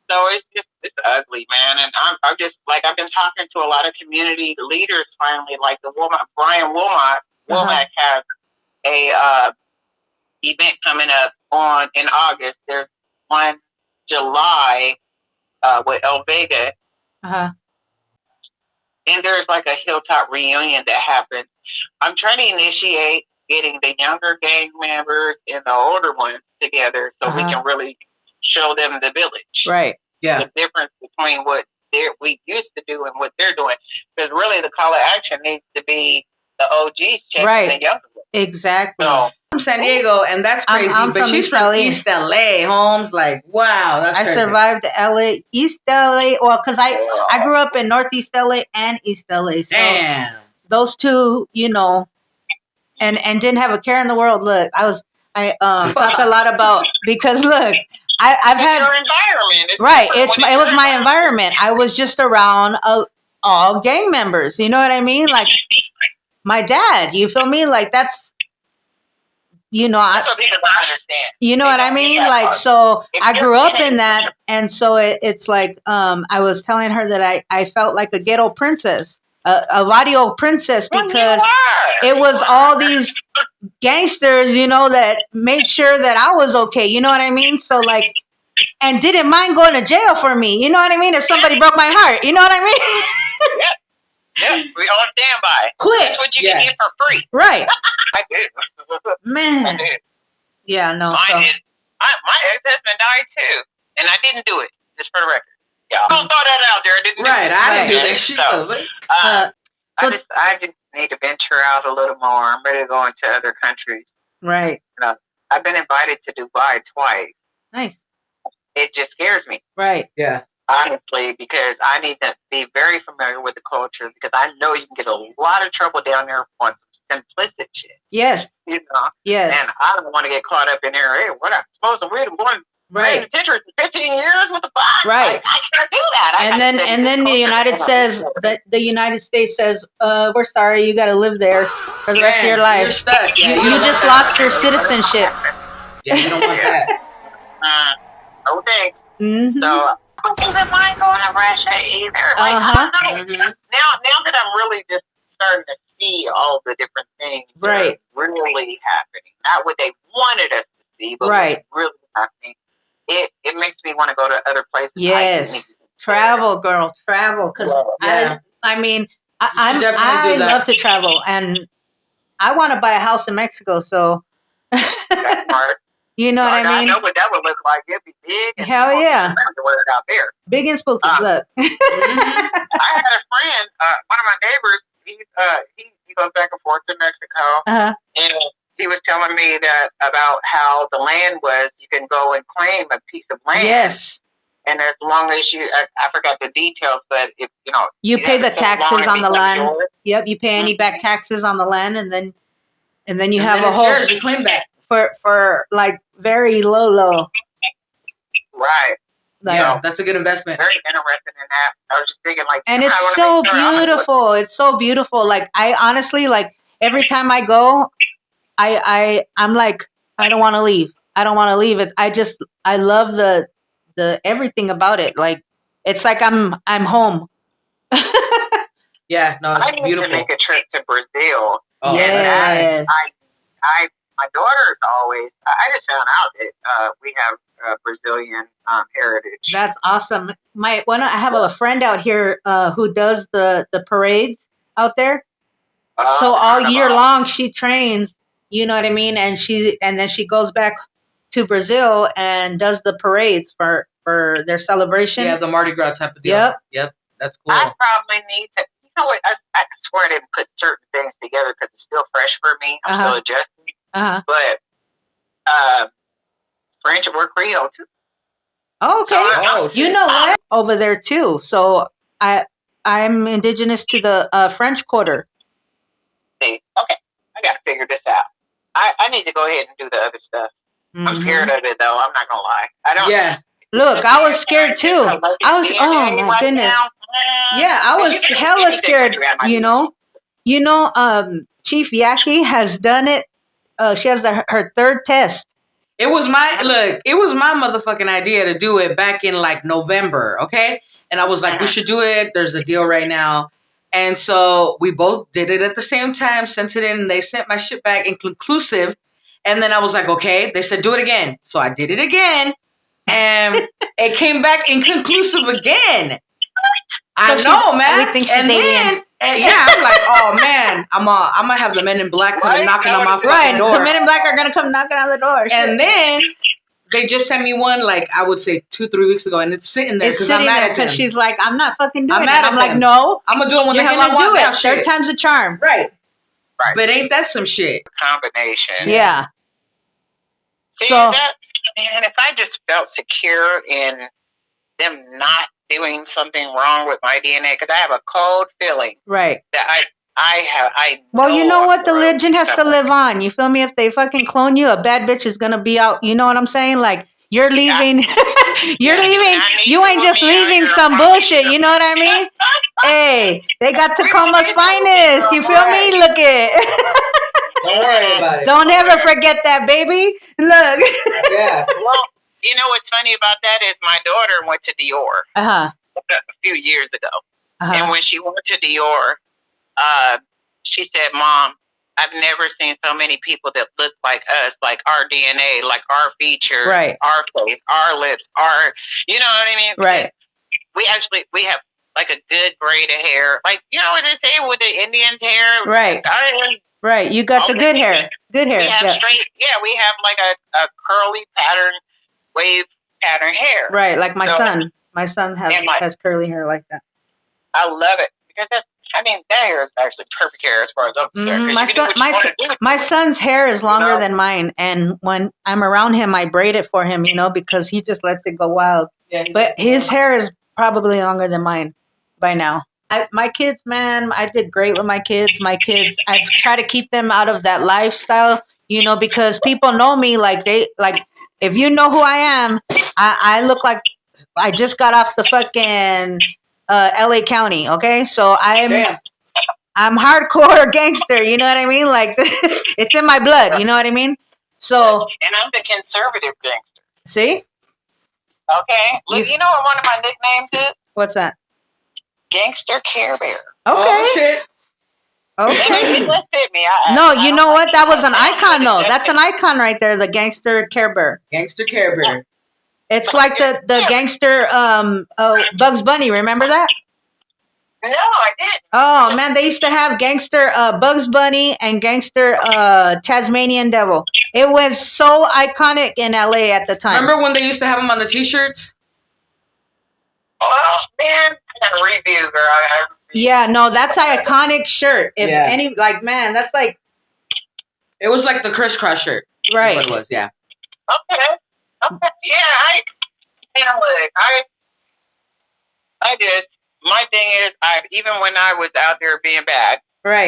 so it's ugly, man. And I'm just like, I've been talking to a lot of community leaders finally, like Brian Wilmot. Wilmot has a event coming up in August. There's one July with El Vega. Uh-huh. And there's like a hilltop reunion that happened. I'm trying to initiate getting the younger gang members and the older ones together so we can really show them the village. Right. Yeah. The difference between what we used to do and what they're doing. Because really the call of action needs to be the OGs checking the younger ones. Exactly. So, from San Diego, and that's crazy. I'm but from she's East from LA. East LA, Holmes. Like, wow, that's I crazy. survived LA, East LA. Well, because I grew up in Northeast LA and East LA. So Damn. those two, you know, and didn't have a care in the world. Look, I talk a lot about, because look, I've had your environment. It's right. different when It was my environment. I was just around all gang members. You know what I mean? Like my dad. You feel me? Like that's, you know, That's what people don't understand. you know They what I don't get mean? that Like, part. so If I you're grew up getting- in that. And so it's like, I was telling her that I felt like a ghetto princess, a barrio princess, Well, you because are. it was all these gangsters, you know, that made sure that I was okay. You know what I mean? So like, and didn't mind going to jail for me. You know what I mean? If somebody broke my heart, you know what I mean? Yeah, we on standby. Quick. That's what you can get for free. Right. I do. I Man. do. Yeah, no. Mine So. did. My ex-husband died too, and I didn't do it. Just for the record. Yeah, don't throw that out there. I didn't do Right, it. I didn't do Right. that shit. So, though. So- I just need to venture out a little more. I'm ready to go into other countries. Right. I've been invited to Dubai twice. Nice. It just scares me, Right. Yeah. honestly, because I need to be very familiar with the culture, because I know you can get a lot of trouble down there on some simplistic shit, Yes. you know. Yes. And I don't want to get caught up in there. Hey, what I'm supposed to read? I'm going Right. penitentiary for 15 years. What the fuck? Right. Like, I can't do that. I And gotta then study and this then the culture. United says that the United States says, we're sorry, you got to live there for the rest of your You're life. stuck. Yeah, You don't just want that. lost your citizenship. Yeah, you don't want that. Okay. Mm-hmm. So I don't mind going to Russia either. Like, Uh-huh. I don't know. Mhm. Now that I'm really just starting to see all the different things Right. that are really happening, not what they wanted us to see, but Right. what's really happening, it makes me want to go to other places. Yes. Travel, girl, travel. Because Yeah. I mean, should I definitely do that. love to travel, and I want to buy a house in Mexico. So, That's smart. you know what I I mean? know what that would look like. It'd be big. And Hell people yeah. would to wear it out there. Big and spooky. Look. Mhm. I had a friend, one of my neighbors. He goes back and forth to Mexico, Uh-huh. and he was telling me that about how the land was. You can go and claim a piece of land. Yes. And as long as I forgot the details, but if You pay have the it so long, taxes it on the becomes land. yours. Yep. You pay any back taxes on the land, and then you have And a then it's whole yours. You claim that. for like very low. Right. Like, Yeah, that's a good investment. Very interested in that. I was just thinking, like, and I it's wanna so make sure I'm gonna put- beautiful. It's so beautiful. Like I honestly, like every time I go, I'm like, I don't want to leave. I don't want to leave it. I love the everything about it. Like it's like I'm home. Yeah, no, I it's need beautiful. to make a trip to Brazil. Oh, Yes. that's nice. My daughter's always. I just found out that we have Brazilian heritage. That's awesome. I have a friend out here who does the parades out there. So all year long she trains, you know what I mean, and then she goes back to Brazil and does the parades for their celebration. Yeah, the Mardi Gras type of deal. Yep. Yep. That's cool. I probably need to. know what? I swear I didn't put certain things together because it's still fresh for me. I'm still adjusting. But French or Creole too. Oh, okay. You know what? Over there too. So I'm indigenous to the French Quarter. See, okay, I gotta figure this out. I need to go ahead and do the other stuff. I'm scared of it though. I'm not gonna lie. I don't. Yeah. Look, I was scared too. I was. Oh my goodness. Yeah, I was hella scared. You know. Chief Yaki has done it. She has her third test. It was my motherfucking idea to do it back in like November, okay? And I was like, we should do it. There's a deal right now. And so we both did it at the same time, sent it in, and they sent my shit back inconclusive. And then I was like, okay. They said, do it again. So I did it again. And it came back inconclusive again. I know, man. We think she's alien. I'm like, oh man, I'm gonna have the Men in Black come knocking on my fucking door. The Men in Black are gonna come knocking on the door. And then they just sent me one, like I would say 2-3 weeks ago, and it's sitting there because I'm mad at them. Because she's like, I'm not fucking doing it. I'm like, no, I'm gonna do it when the hell I want now. Third time's a charm. Right. But ain't that some shit? Combination. Yeah. See, that, man, if I just felt secure in them not doing something wrong with my DNA, because I have a cold feeling that I well, you know what? The legend has to live on. You feel me? If they fucking clone you, a bad bitch is gonna be out. You know what I'm saying? Like, you're leaving. You're leaving. You ain't just leaving some bullshit. You know what I mean? Hey, they got Tacoma's finest. You feel me? Look it. Don't worry about it. Don't ever forget that, baby. Look. Yeah. Well, you know what's funny about that is my daughter went to Dior a few years ago. And when she went to Dior, she said, Mom, I've never seen so many people that look like us, like our DNA, like our features, our face, our lips, you know what I mean? Right. We have like a good braid of hair. Like, you know what they say with the Indians' hair? Right. Right. You got the good hair. Good hair. We have we have like a curly pattern, wave pattern hair. Right. Like my son. My son has curly hair like that. I love it. Because that hair is actually perfect hair as far as I'm concerned. My son's hair is longer than mine, and when I'm around him, I braid it for him, because he just lets it go wild. Yeah, but his hair is probably longer than mine by now. My kids, man, I did great with my kids. I try to keep them out of that lifestyle, because people know me if you know who I am, I look like I just got off the fucking LA County, okay? So I'm hardcore gangster, you know what I mean? Like, it's in my blood, you know what I mean? So, and I'm the conservative gangster. See? Okay. Look, you know what one of my nicknames is? What's that? Gangster Care Bear. Okay. Oh, shit. Okay. No, you know what? That was an icon, though. That's an icon right there, the Gangster Care Bear. Gangster Care Bear. It's like the gangster Bugs Bunny. Remember that? No, I didn't. Oh, man. They used to have gangster Bugs Bunny and gangster Tasmanian Devil. It was so iconic in LA at the time. Remember when they used to have them on the T-shirts? Oh, man. I got a review, girl. Yeah, no, that's an iconic shirt. Man, that's like... It was like the crisscross shirt. Right. What it was, yeah. Okay. Yeah, my thing is, even when I was out there being bad,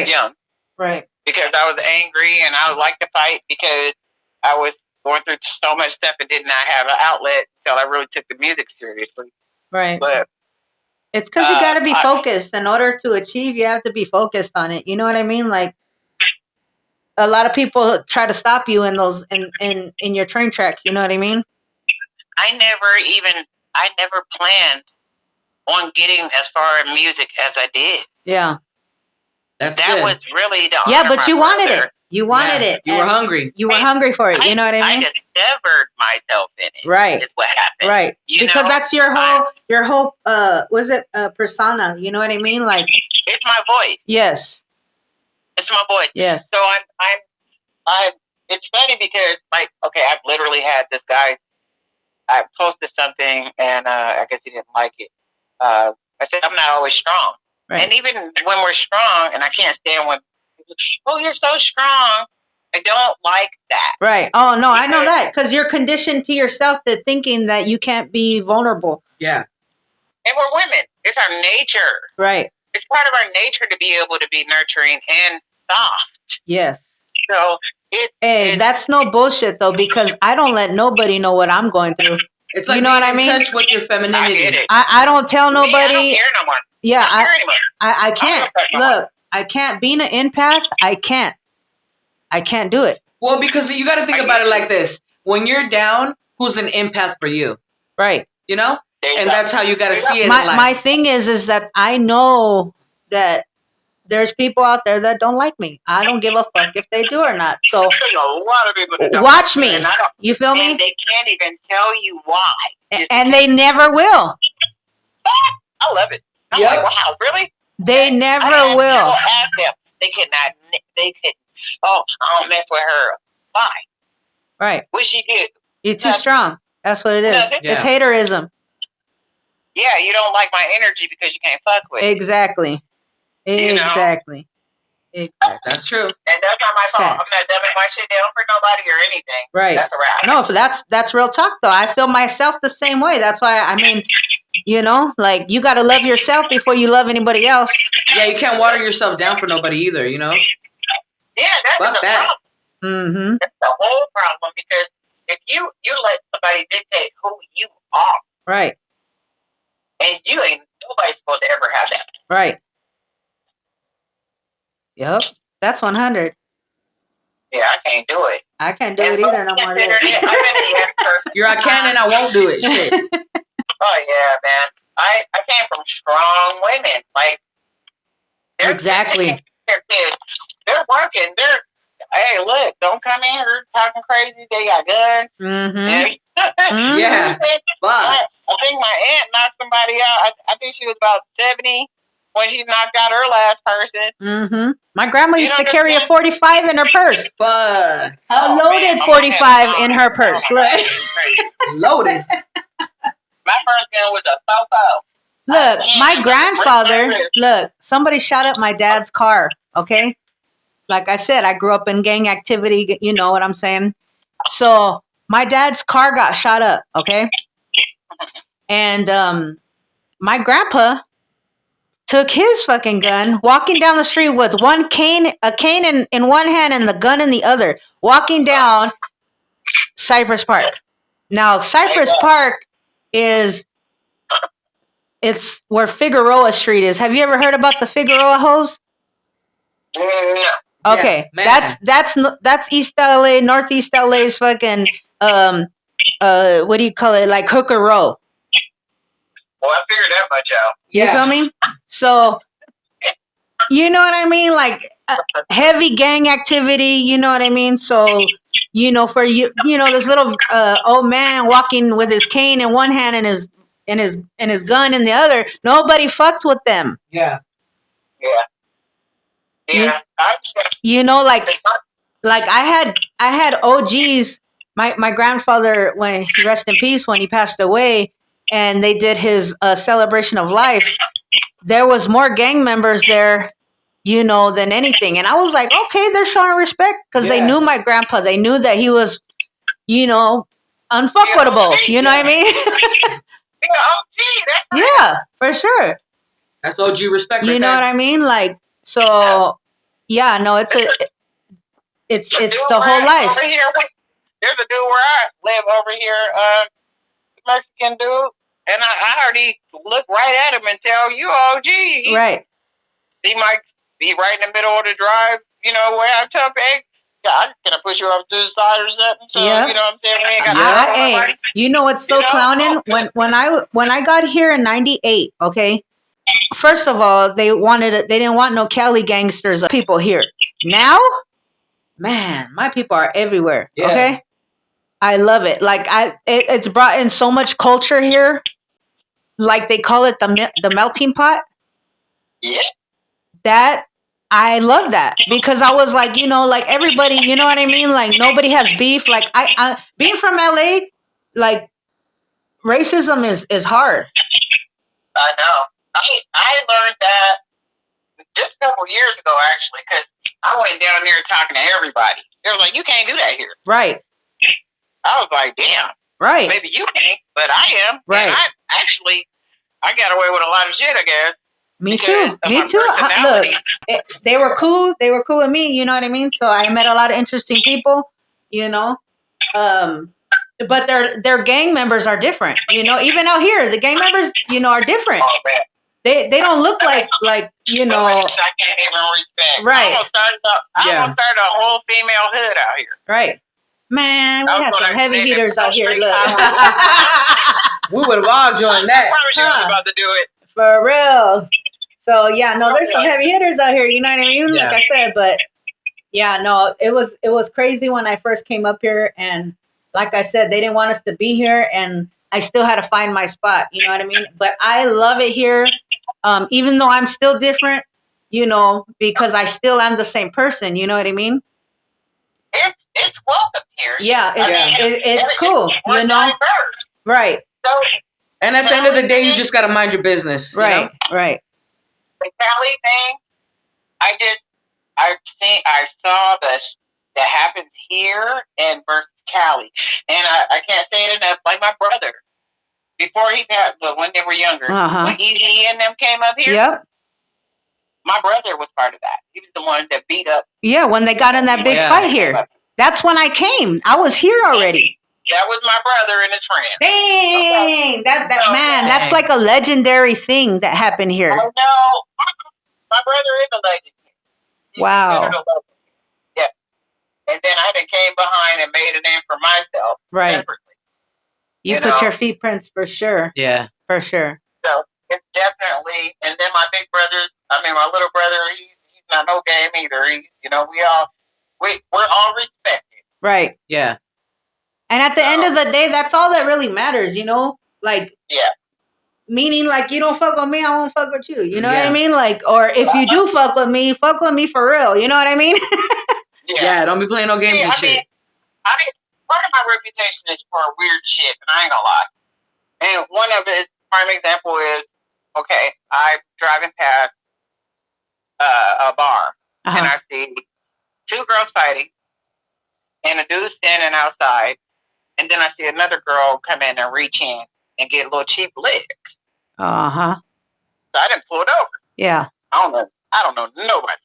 young, because I was angry and I would like to fight because I was going through so much stuff and did not have an outlet until I really took the music seriously. Right. But it's because you got to be focused. In order to achieve, you have to be focused on it. You know what I mean? Like, a lot of people try to stop you in those in your train tracks. You know what I mean? I never planned on getting as far in music as I did. Yeah. That was really the honor. Yeah, but you wanted it. You wanted it. You were hungry. You were hungry for it. You know what I mean? I discovered myself in it. Right. Is what happened. Right. Because that's your whole was it persona? You know what I mean? Like, it's my voice. Yes. It's my voice. Yes. So I'm it's funny because I've literally had this guy. I posted something and I guess he didn't like it. I said I'm not always strong. Right. And even when we're strong, and I can't stand when people, oh, you're so strong. I don't like that. Right. Oh no, I know that because you're conditioned to yourself to thinking that you can't be vulnerable. Yeah. And we're women. It's our nature. Right. It's part of our nature to be able to be nurturing and soft. Yes. So that's no bullshit though, because I don't let nobody know what I'm going through. It's like you know being what I in mean? touch with your femininity. I get it. I don't tell nobody. I don't care no more. Yeah, I don't care anymore. I can't. Look, I can't. Being an empath, I can't do it. Well, because you got to think about it like this: when you're down, who's an empath for you? Right. You know, and that's how you got to see it. My thing is that I know that there's people out there that don't like me. I don't give a fuck if they do or not. So there's a lot of people that don't watch me. You feel me? And they can't even tell you why. And they never will. I love it. I'm like, wow, really? They never will. Ask them. They cannot. They could. Oh, I don't mess with her. Why? Right. What she did? You're too strong. That's what it is. Yeah. It's haterism. Yeah, you don't like my energy because you can't fuck with it. Exactly. You know? Exactly. That's true. And that's not my fault. I'm not dumbing my shit down for nobody or anything. Right. That's a wrap. No, that's real talk though. I feel myself the same way. That's why I mean, you know, like you got to love yourself before you love anybody else. Yeah, you can't water yourself down for nobody either, you know? Yeah, that's the problem. Mm-hmm. That's the whole problem, because if you let somebody dictate who you are, right, and you ain't nobody's supposed to ever have that. Right. Yep. That's 100. Yeah, I can't do it. I can't do it either no more. I'm in the yes person. You're I can and I won't do it. Shit. Oh yeah, man. I came from strong women. Like exactly. Their kids. They're working. Hey, look, don't come in here talking crazy. They got guns. Mm-hmm. Yeah. But I think my aunt knocked somebody out. I think she was about 70 when she knocked out her last person. Mm-hmm. My grandma used to carry a 45 in her purse. But a loaded 45 in her purse. Loaded. My first gun was a fofo. Look, my grandfather, look, somebody shot up my dad's car, okay? Like I said, I grew up in gang activity, you know what I'm saying? So my dad's car got shot up, okay? And my grandpa took his fucking gun, walking down the street with a cane in one hand and the gun in the other, walking down Cypress Park. Now, Cypress Park it's where Figueroa Street is. Have you ever heard about the Figueroa hoes? No. Okay, yeah, that's East LA, Northeast LA's fucking what do you call it? Like Hooker Row. Well, I figured that much out. You feel me? So, you know what I mean? Like heavy gang activity. You know what I mean? So, you know, for you know, this little old man walking with his cane in one hand and his gun in the other. Nobody fucked with them. Yeah. You know, like I had OGs. My grandfather, when he rest in peace, when he passed away, and they did his celebration of life, there was more gang members there, you know, than anything. And I was like, okay, they're showing respect because they knew my grandpa. They knew that he was, you know, unfuckwittable. You know what I mean? Yeah, for sure. That's OG respect. You know what I mean? Like, so, yeah, no, it's the whole life. Over here, there's a dude where I live over here, Mexican dude, and I already look right at him and tell you, OG. Right. He might be right in the middle of the drive, you know, where I tell him, hey, God, can I push you up to the side or something? So, you know what I'm saying? We ain't got hey, you know what's so clowning? When I got here in 98, okay? First of all, they didn't want no Cali gangsters people here. Now, man, my people are everywhere. Yeah. Okay? I love it. Like it's brought in so much culture here. Like they call it the melting pot. Yeah. That I love that because I was like, you know, like everybody, you know what I mean? Like nobody has beef. Like I being from LA, like racism is hard. I know. I learned that a couple years ago, actually, because I went down there talking to everybody. They were like, "You can't do that here." Right. I was like, "Damn, Right. maybe you can't, but I am." Right. And I got away with a lot of shit, I guess. Me too. Me too. Look, they were cool. They were cool with me. You know what I mean? So I met a lot of interesting people. You know, but their gang members are different. You know, even out here, the gang members, you know, are different. Oh, man. They don't look like you know. I can't even respect. Right. I almost started a whole female hood out here. Right. Man, we had some heavy hitters out here. Look. We would have all joined that. I promise you I was about to do it. For real. So yeah, no, there's some heavy hitters out here. You know what I mean? Yeah. Like I said, but yeah, no, it was crazy when I first came up here, and like I said, they didn't want us to be here, and I still had to find my spot. You know what I mean? But I love it here, even though I'm still different. You know, because I still am the same person. You know what I mean? It's welcome here. Yeah, it's cool. You know, diverse. right? So, And at the end of the day, you just got to mind your business. Right, You know? right. the Cali thing, I saw that happens here and versus Cali, and I can't say it enough. Like my brother, before he passed, but when they were younger, when Easy and them came up here, Yep. my brother was part of that. He was the one that beat up. Yeah, when they got in that big fight here, that's when I came. I was here already. That was my brother and his friend. Dang, that man, that's like a legendary thing that happened here. I know. My brother is a legend. He's Wow. considered a legend. Yeah. And then I came behind and made a name for myself. Right. Separately. You put your feet prints for sure. Yeah. For sure. So it's definitely, and then my big brothers, my little brother, he's not no game either. We're all respected. Right. Yeah. And at the end of the day, that's all that really matters, you know? Like, yeah. Meaning, like, you don't fuck with me, I won't fuck with you. You know what I mean? Like, or if you do fuck with me for real. You know what I mean? Yeah, don't be playing no games and shit. Part of my reputation is for weird shit, and I ain't gonna lie. And one of it, prime example is, okay, I'm driving past a bar, and I see two girls fighting, and a dude standing outside, and then I see another girl come in and reach in and get little cheap licks. So I didn't pull it over. Yeah. I don't know nobody.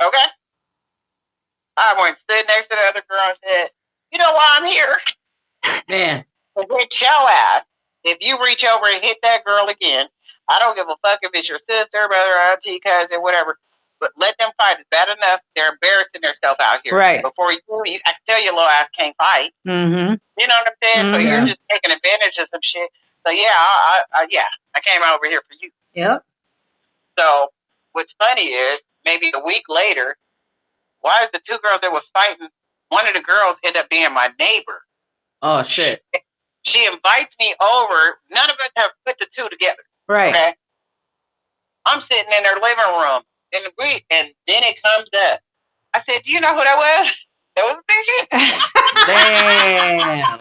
Okay? I went and stood next to the other girl and said, "You know why I'm here?" Man. Hit your ass. If you reach over and hit that girl again, I don't give a fuck if it's your sister, brother, auntie, cousin, whatever. But let them fight. It's bad enough they're embarrassing themselves out here. Right. Before you I can tell your little ass can't fight. Mm-hmm. You know what I'm saying? So you're just taking advantage of some shit. So yeah, I came out over here for you. Yep. So what's funny is maybe a week later, why is the two girls that were fighting, one of the girls ended up being my neighbor. Oh shit. She invites me over. None of us have put the two together. Right. Okay. I'm sitting in their living room and then it comes up. I said, "Do you know who that was?" That was a big shit. Damn.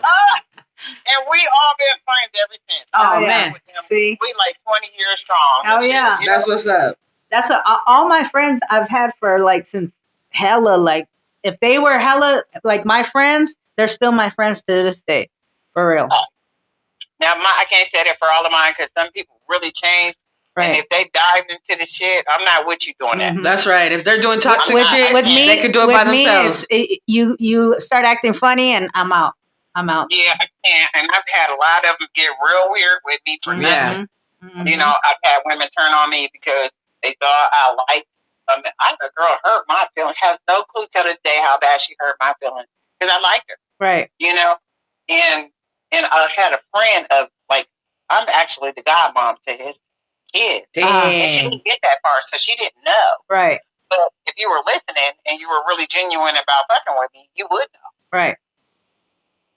And we all been friends ever since. Oh man. See? We like 20 years strong. Oh yeah. That's what's up. That's what all my friends I've had for like since hella, like if they were hella like my friends, they're still my friends to this day. For real. Now I can't say that for all of mine because some people really change. Right. And if they dive into the shit, I'm not with you doing that. That's right. If they're doing toxic shit, with me, they can do it by themselves. You start acting funny and I'm out. Yeah, I can't. And I've had a lot of them get real weird with me for nothing. Mm-hmm. You know, I've had women turn on me because they thought I liked them. A girl hurt my feelings. Has no clue till this day how bad she hurt my feelings because I liked her. Right. You know, and I had a friend of like I'm actually the godmom to his kid. And she didn't get that far, so she didn't know. Right. But if you were listening and you were really genuine about fucking with me, you would know. Right.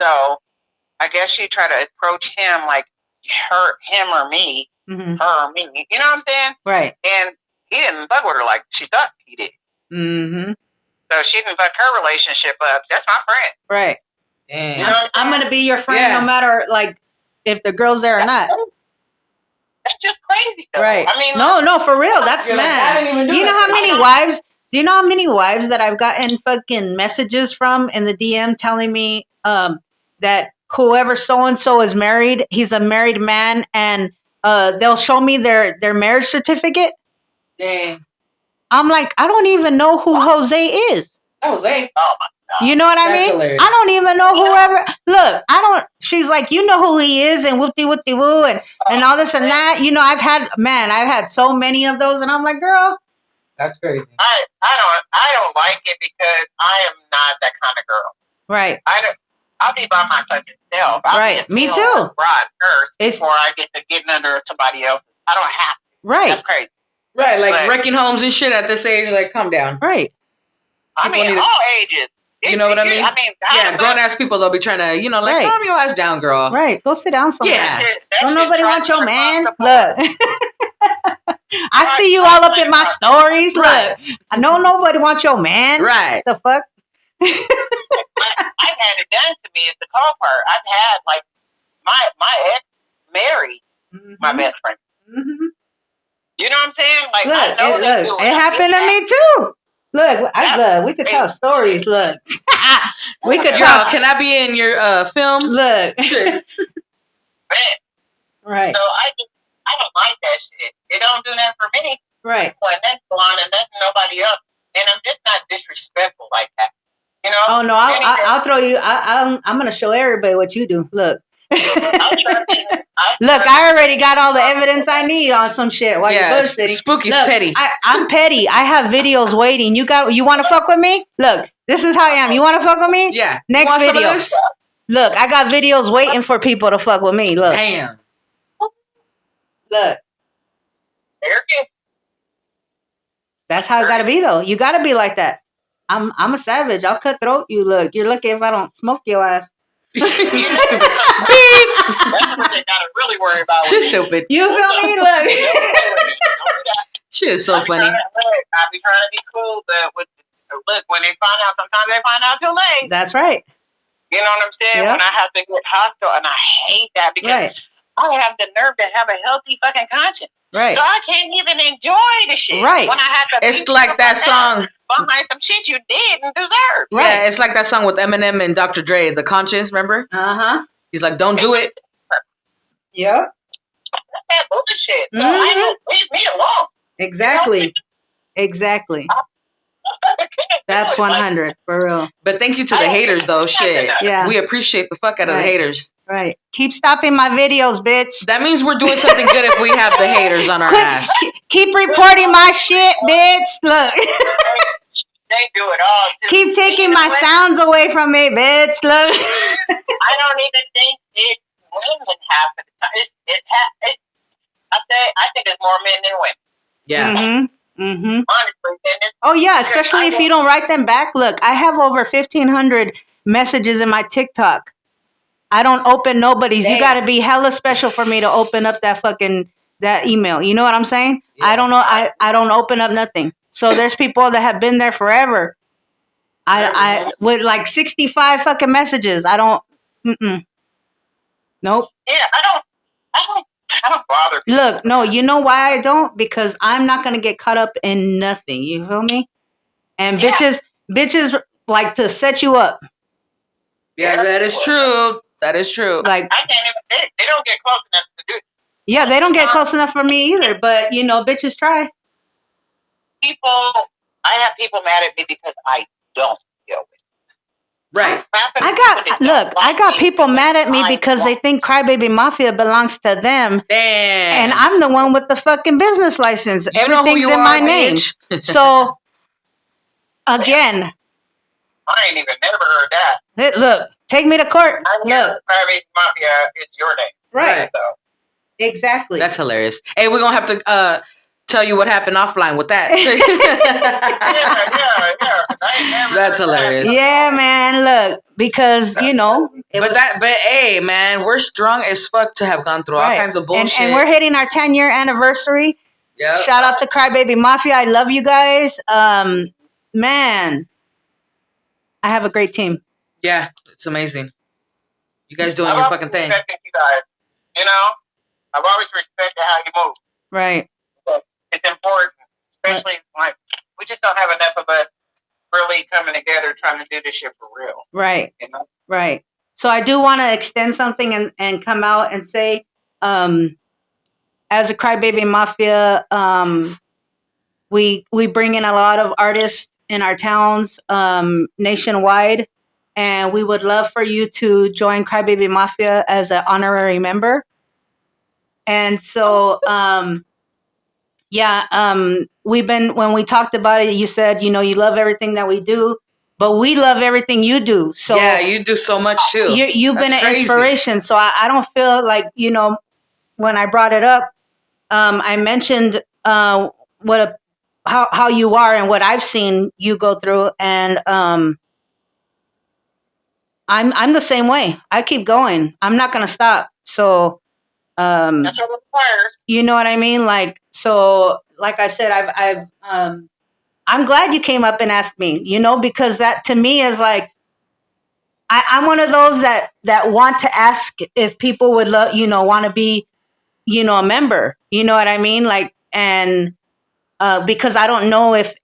So I guess she tried to approach him like him or me, her or me. You know what I'm saying? Right. And he didn't fuck with her like she thought he did. Mm-hmm. So she didn't fuck her relationship up. That's my friend. Right. Damn. You know I'm gonna be your friend no matter like if the girl's there or not. That's just crazy, though. Right. I mean, no, for real. That's You're like, I mad. didn't even do You know that. how many wives? Do you know how many wives that I've gotten fucking messages from in the DM telling me that whoever so and so is married, he's a married man, and they'll show me their marriage certificate. Dang. I'm like, I don't even know who Jose is. That was A. oh my God. You know what I That's mean? hilarious. I don't even know whoever. Look, I don't. She's like, you know who he is, and whoopty whoopty woo, and all this and that. You know, I've had so many of those, and I'm like, girl, That's crazy. I don't like it because I am not that kind of girl. right? I'll be by my fucking self. I'll Right. be a Me single too. bride first It's- before I get to getting under somebody else. I don't have to. Right, That's crazy. Right, like But- wrecking homes and shit at this age. Like, calm down. right. I People mean, need to- all ages. You know what I mean? Yeah, grown ass people, they'll be trying to, you know, like, Right. calm your ass down, girl. Right. Go sit down somewhere. Yeah. Don't nobody want your man. Look. I see you all up in my stories. Look. Right. I know nobody wants your man. Right. The fuck? I've had it done to me is the call part. I've had like my ex married my best friend. Mm-hmm. You know what I'm saying? Like Look, I know they do it happened to me too. Look, look, we could tell stories. Look, we could Yo, talk. can I be in your film? Look, Man, right, so I don't like that shit. It don't do that for me. right. And that's blonde and that's nobody else. And I'm just not disrespectful like that. You know? Oh no, I'll throw you. I'm gonna show everybody what you do. Look. Look, I already got all the evidence I need on some shit while you're bullshitting. Spooky's Look, petty. I'm petty. I have videos waiting. You want to fuck with me? Look, this is how I am. You want to fuck with me? Yeah. Next Want some of video. this? Look, I got videos waiting for people to fuck with me. Look, Damn. look. Eric, That's how it gotta be though. You gotta be like that. I'm a savage. I'll cut throat you. Look, you're lucky if I don't smoke your ass. Beep. that's what they gotta really worry about. She's stupid. You feel me? Look. She is so funny. I be trying to be cool, but look, when they find out, sometimes they find out too late. That's right. You know what I'm saying? Yeah. When I have to get hostile, and I hate that because Right. I have the nerve to have a healthy fucking conscience. Right. So I can't even enjoy the shit. Right. When I have to It's beat you like up that and down song. behind some shit you didn't deserve. Right. Yeah, it's like that song with Eminem and Dr. Dre, The Conscience, remember? Uh-huh. He's like, don't do it. Yep. That's that bullshit. So Mhm. I know, leave me alone. Exactly. Exactly. That's 100 for real. But thank you to the haters, though. Shit. Yeah. We appreciate the fuck out of the Right. haters. Right. Keep stopping my videos, bitch. That means we're doing something good if we have the haters on our ass. Keep reporting my shit, bitch. Look. They do it all. Too. Keep taking You know my what? sounds away from me, bitch. Look. I don't even think it's women half of the time. I think it's more men than women. Yeah. Mm-hmm. Mm-hmm. Honestly, and it's Oh yeah, especially if you don't write them back. Look, I have over 1,500 messages in my TikTok. I don't open nobody's. You Damn. got to be hella special for me to open up that email. You know what I'm saying? Yeah. I don't know. I don't open up nothing. So there's people that have been there forever. I with like 65 fucking messages. I don't. Nope. yeah. I don't bother. People. Look, no, you know why I don't? Because I'm not gonna get caught up in nothing. You feel me? And Yeah. bitches like to set you up. Yeah, that is true. That is true. Like, I can't even. They don't get close enough to do it. yeah, they don't get close enough for me either. But you know, bitches try. People. I have people mad at me because I don't deal with it. Right. I got people mad at me because they think Crybaby Mafia belongs to them. Damn. And I'm the one with the fucking business license. You know who Everything's you in are, my name. bitch. So, again, I ain't even never heard that. look, take me to court. I hear Look, Crybaby Mafia is your name. right, So exactly. That's hilarious. Hey, we're going to have to tell you what happened offline with that. yeah. That's hilarious. Yeah, man. Look, because you know, But hey, man, we're strong as fuck to have gone through all kinds of bullshit. and we're hitting our 10-year anniversary. Yep. Shout out to Crybaby Mafia. I love you guys. Man, I have a great team. Yeah, it's amazing. You guys doing your fucking thing. You guys, you know, I've always respected how you move. Right. It's important, especially like we just don't have enough of us really coming together trying to do this shit for real. Right. You know? Right. So I do want to extend something and come out and say, as a Crybaby Mafia, we bring in a lot of artists in our towns nationwide, and we would love for you to join Crybaby Mafia as an honorary member. And so, when we talked about it, you said, you love everything that we do, but we love everything you do. So yeah, you do so much too. You've been an crazy. inspiration. So I don't feel like, when I brought it up, I mentioned how you are and what I've seen you go through, and I'm the same way. I keep going. I'm not gonna stop. So that's what it requires. you know what I mean? Like, so like I said, I'm glad you came up and asked me, because that to me is like, I'm one of those that want to ask if people would want to be, a member. You know what I mean? Like, and because I don't know if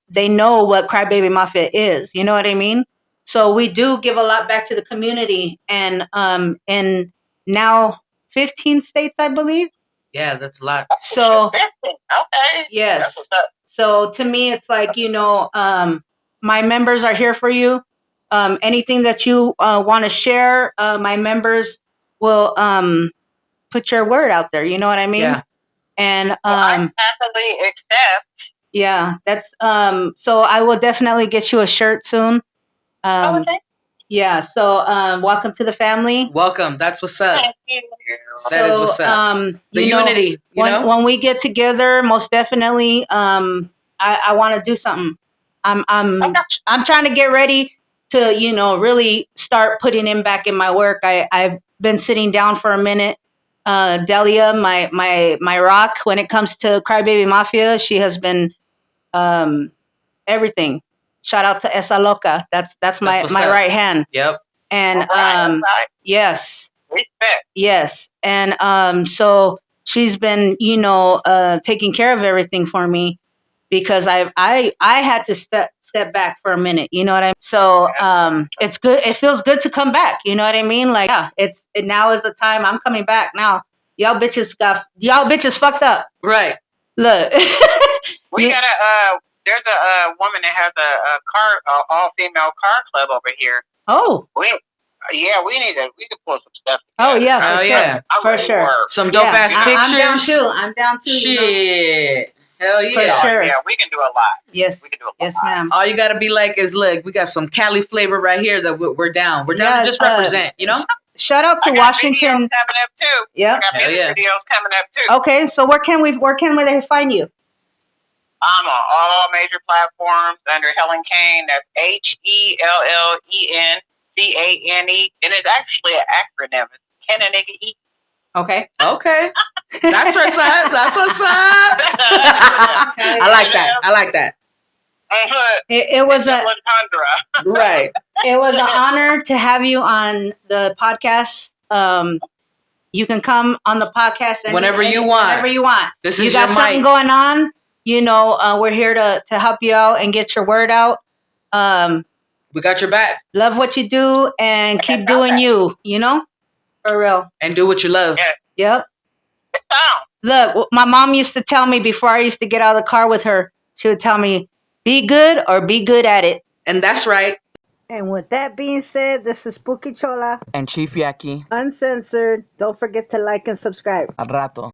they know what Crybaby Mafia is. You know what I mean? So we do give a lot back to the community, and in now 15 states, I believe. Yeah, that's a lot. So okay, yes. That's what's up. So to me, it's like, my members are here for you. Anything that you want to share, my members will put your word out there. You know what I mean? Yeah. And I happily accept. yeah, that's so I will definitely get you a shirt soon. Okay. Yeah, so welcome to the family. Welcome. That's what's up. Thank you. That is what's up. The unity, when we get together, most definitely, I want to do something. I'm trying to get ready to, really start putting in back in my work. I've been sitting down for a minute. Delia, my rock, when it comes to Crybaby Mafia, she has been everything. Shout out to Esa Loca. That's my right hand. Yep. And yes. Respect. Yes. And so she's been, taking care of everything for me, because I had to step back for a minute. You know what I mean? So it's good. It feels good to come back. You know what I mean? Like, yeah, now is the time. I'm coming back now. Y'all bitches fucked up. Right. Look. We got there's a woman that has a all-female car club over here. Oh. We could pull some stuff together. Oh yeah, for sure. Yeah. For sure. Some dope ass pictures. I'm down too. Shit. Hell yeah. For sure. Yeah, we can do a lot. Yes. We can do a lot. Yes, ma'am. All you gotta be like is, look, we got some Cali flavor right here that we're down. We're down to just represent, Shout out to Washington. Coming up too. Yeah. I got music videos coming up too. Okay, so where can they find you? I'm on all major platforms under Helen Kane. That's HELLENCANE, and it's actually an acronym. It's Can a Nigga Eat? Okay. Okay. That's what's up. That's what's up. I like that. It was right. It was an honor to have you on the podcast. You can come on the podcast whenever you want. Whenever you want. This is you got something mic. going on. We're here to help you out and get your word out. We got your back. Love what you do and keep doing you. For real. And do what you love. Yeah. Yep. Look, my mom used to tell me before I used to get out of the car with her, she would tell me, be good or be good at it. And that's right. And with that being said, this is Spooky Chola and Chief Yaki. Uncensored. Don't forget to like and subscribe. Al rato.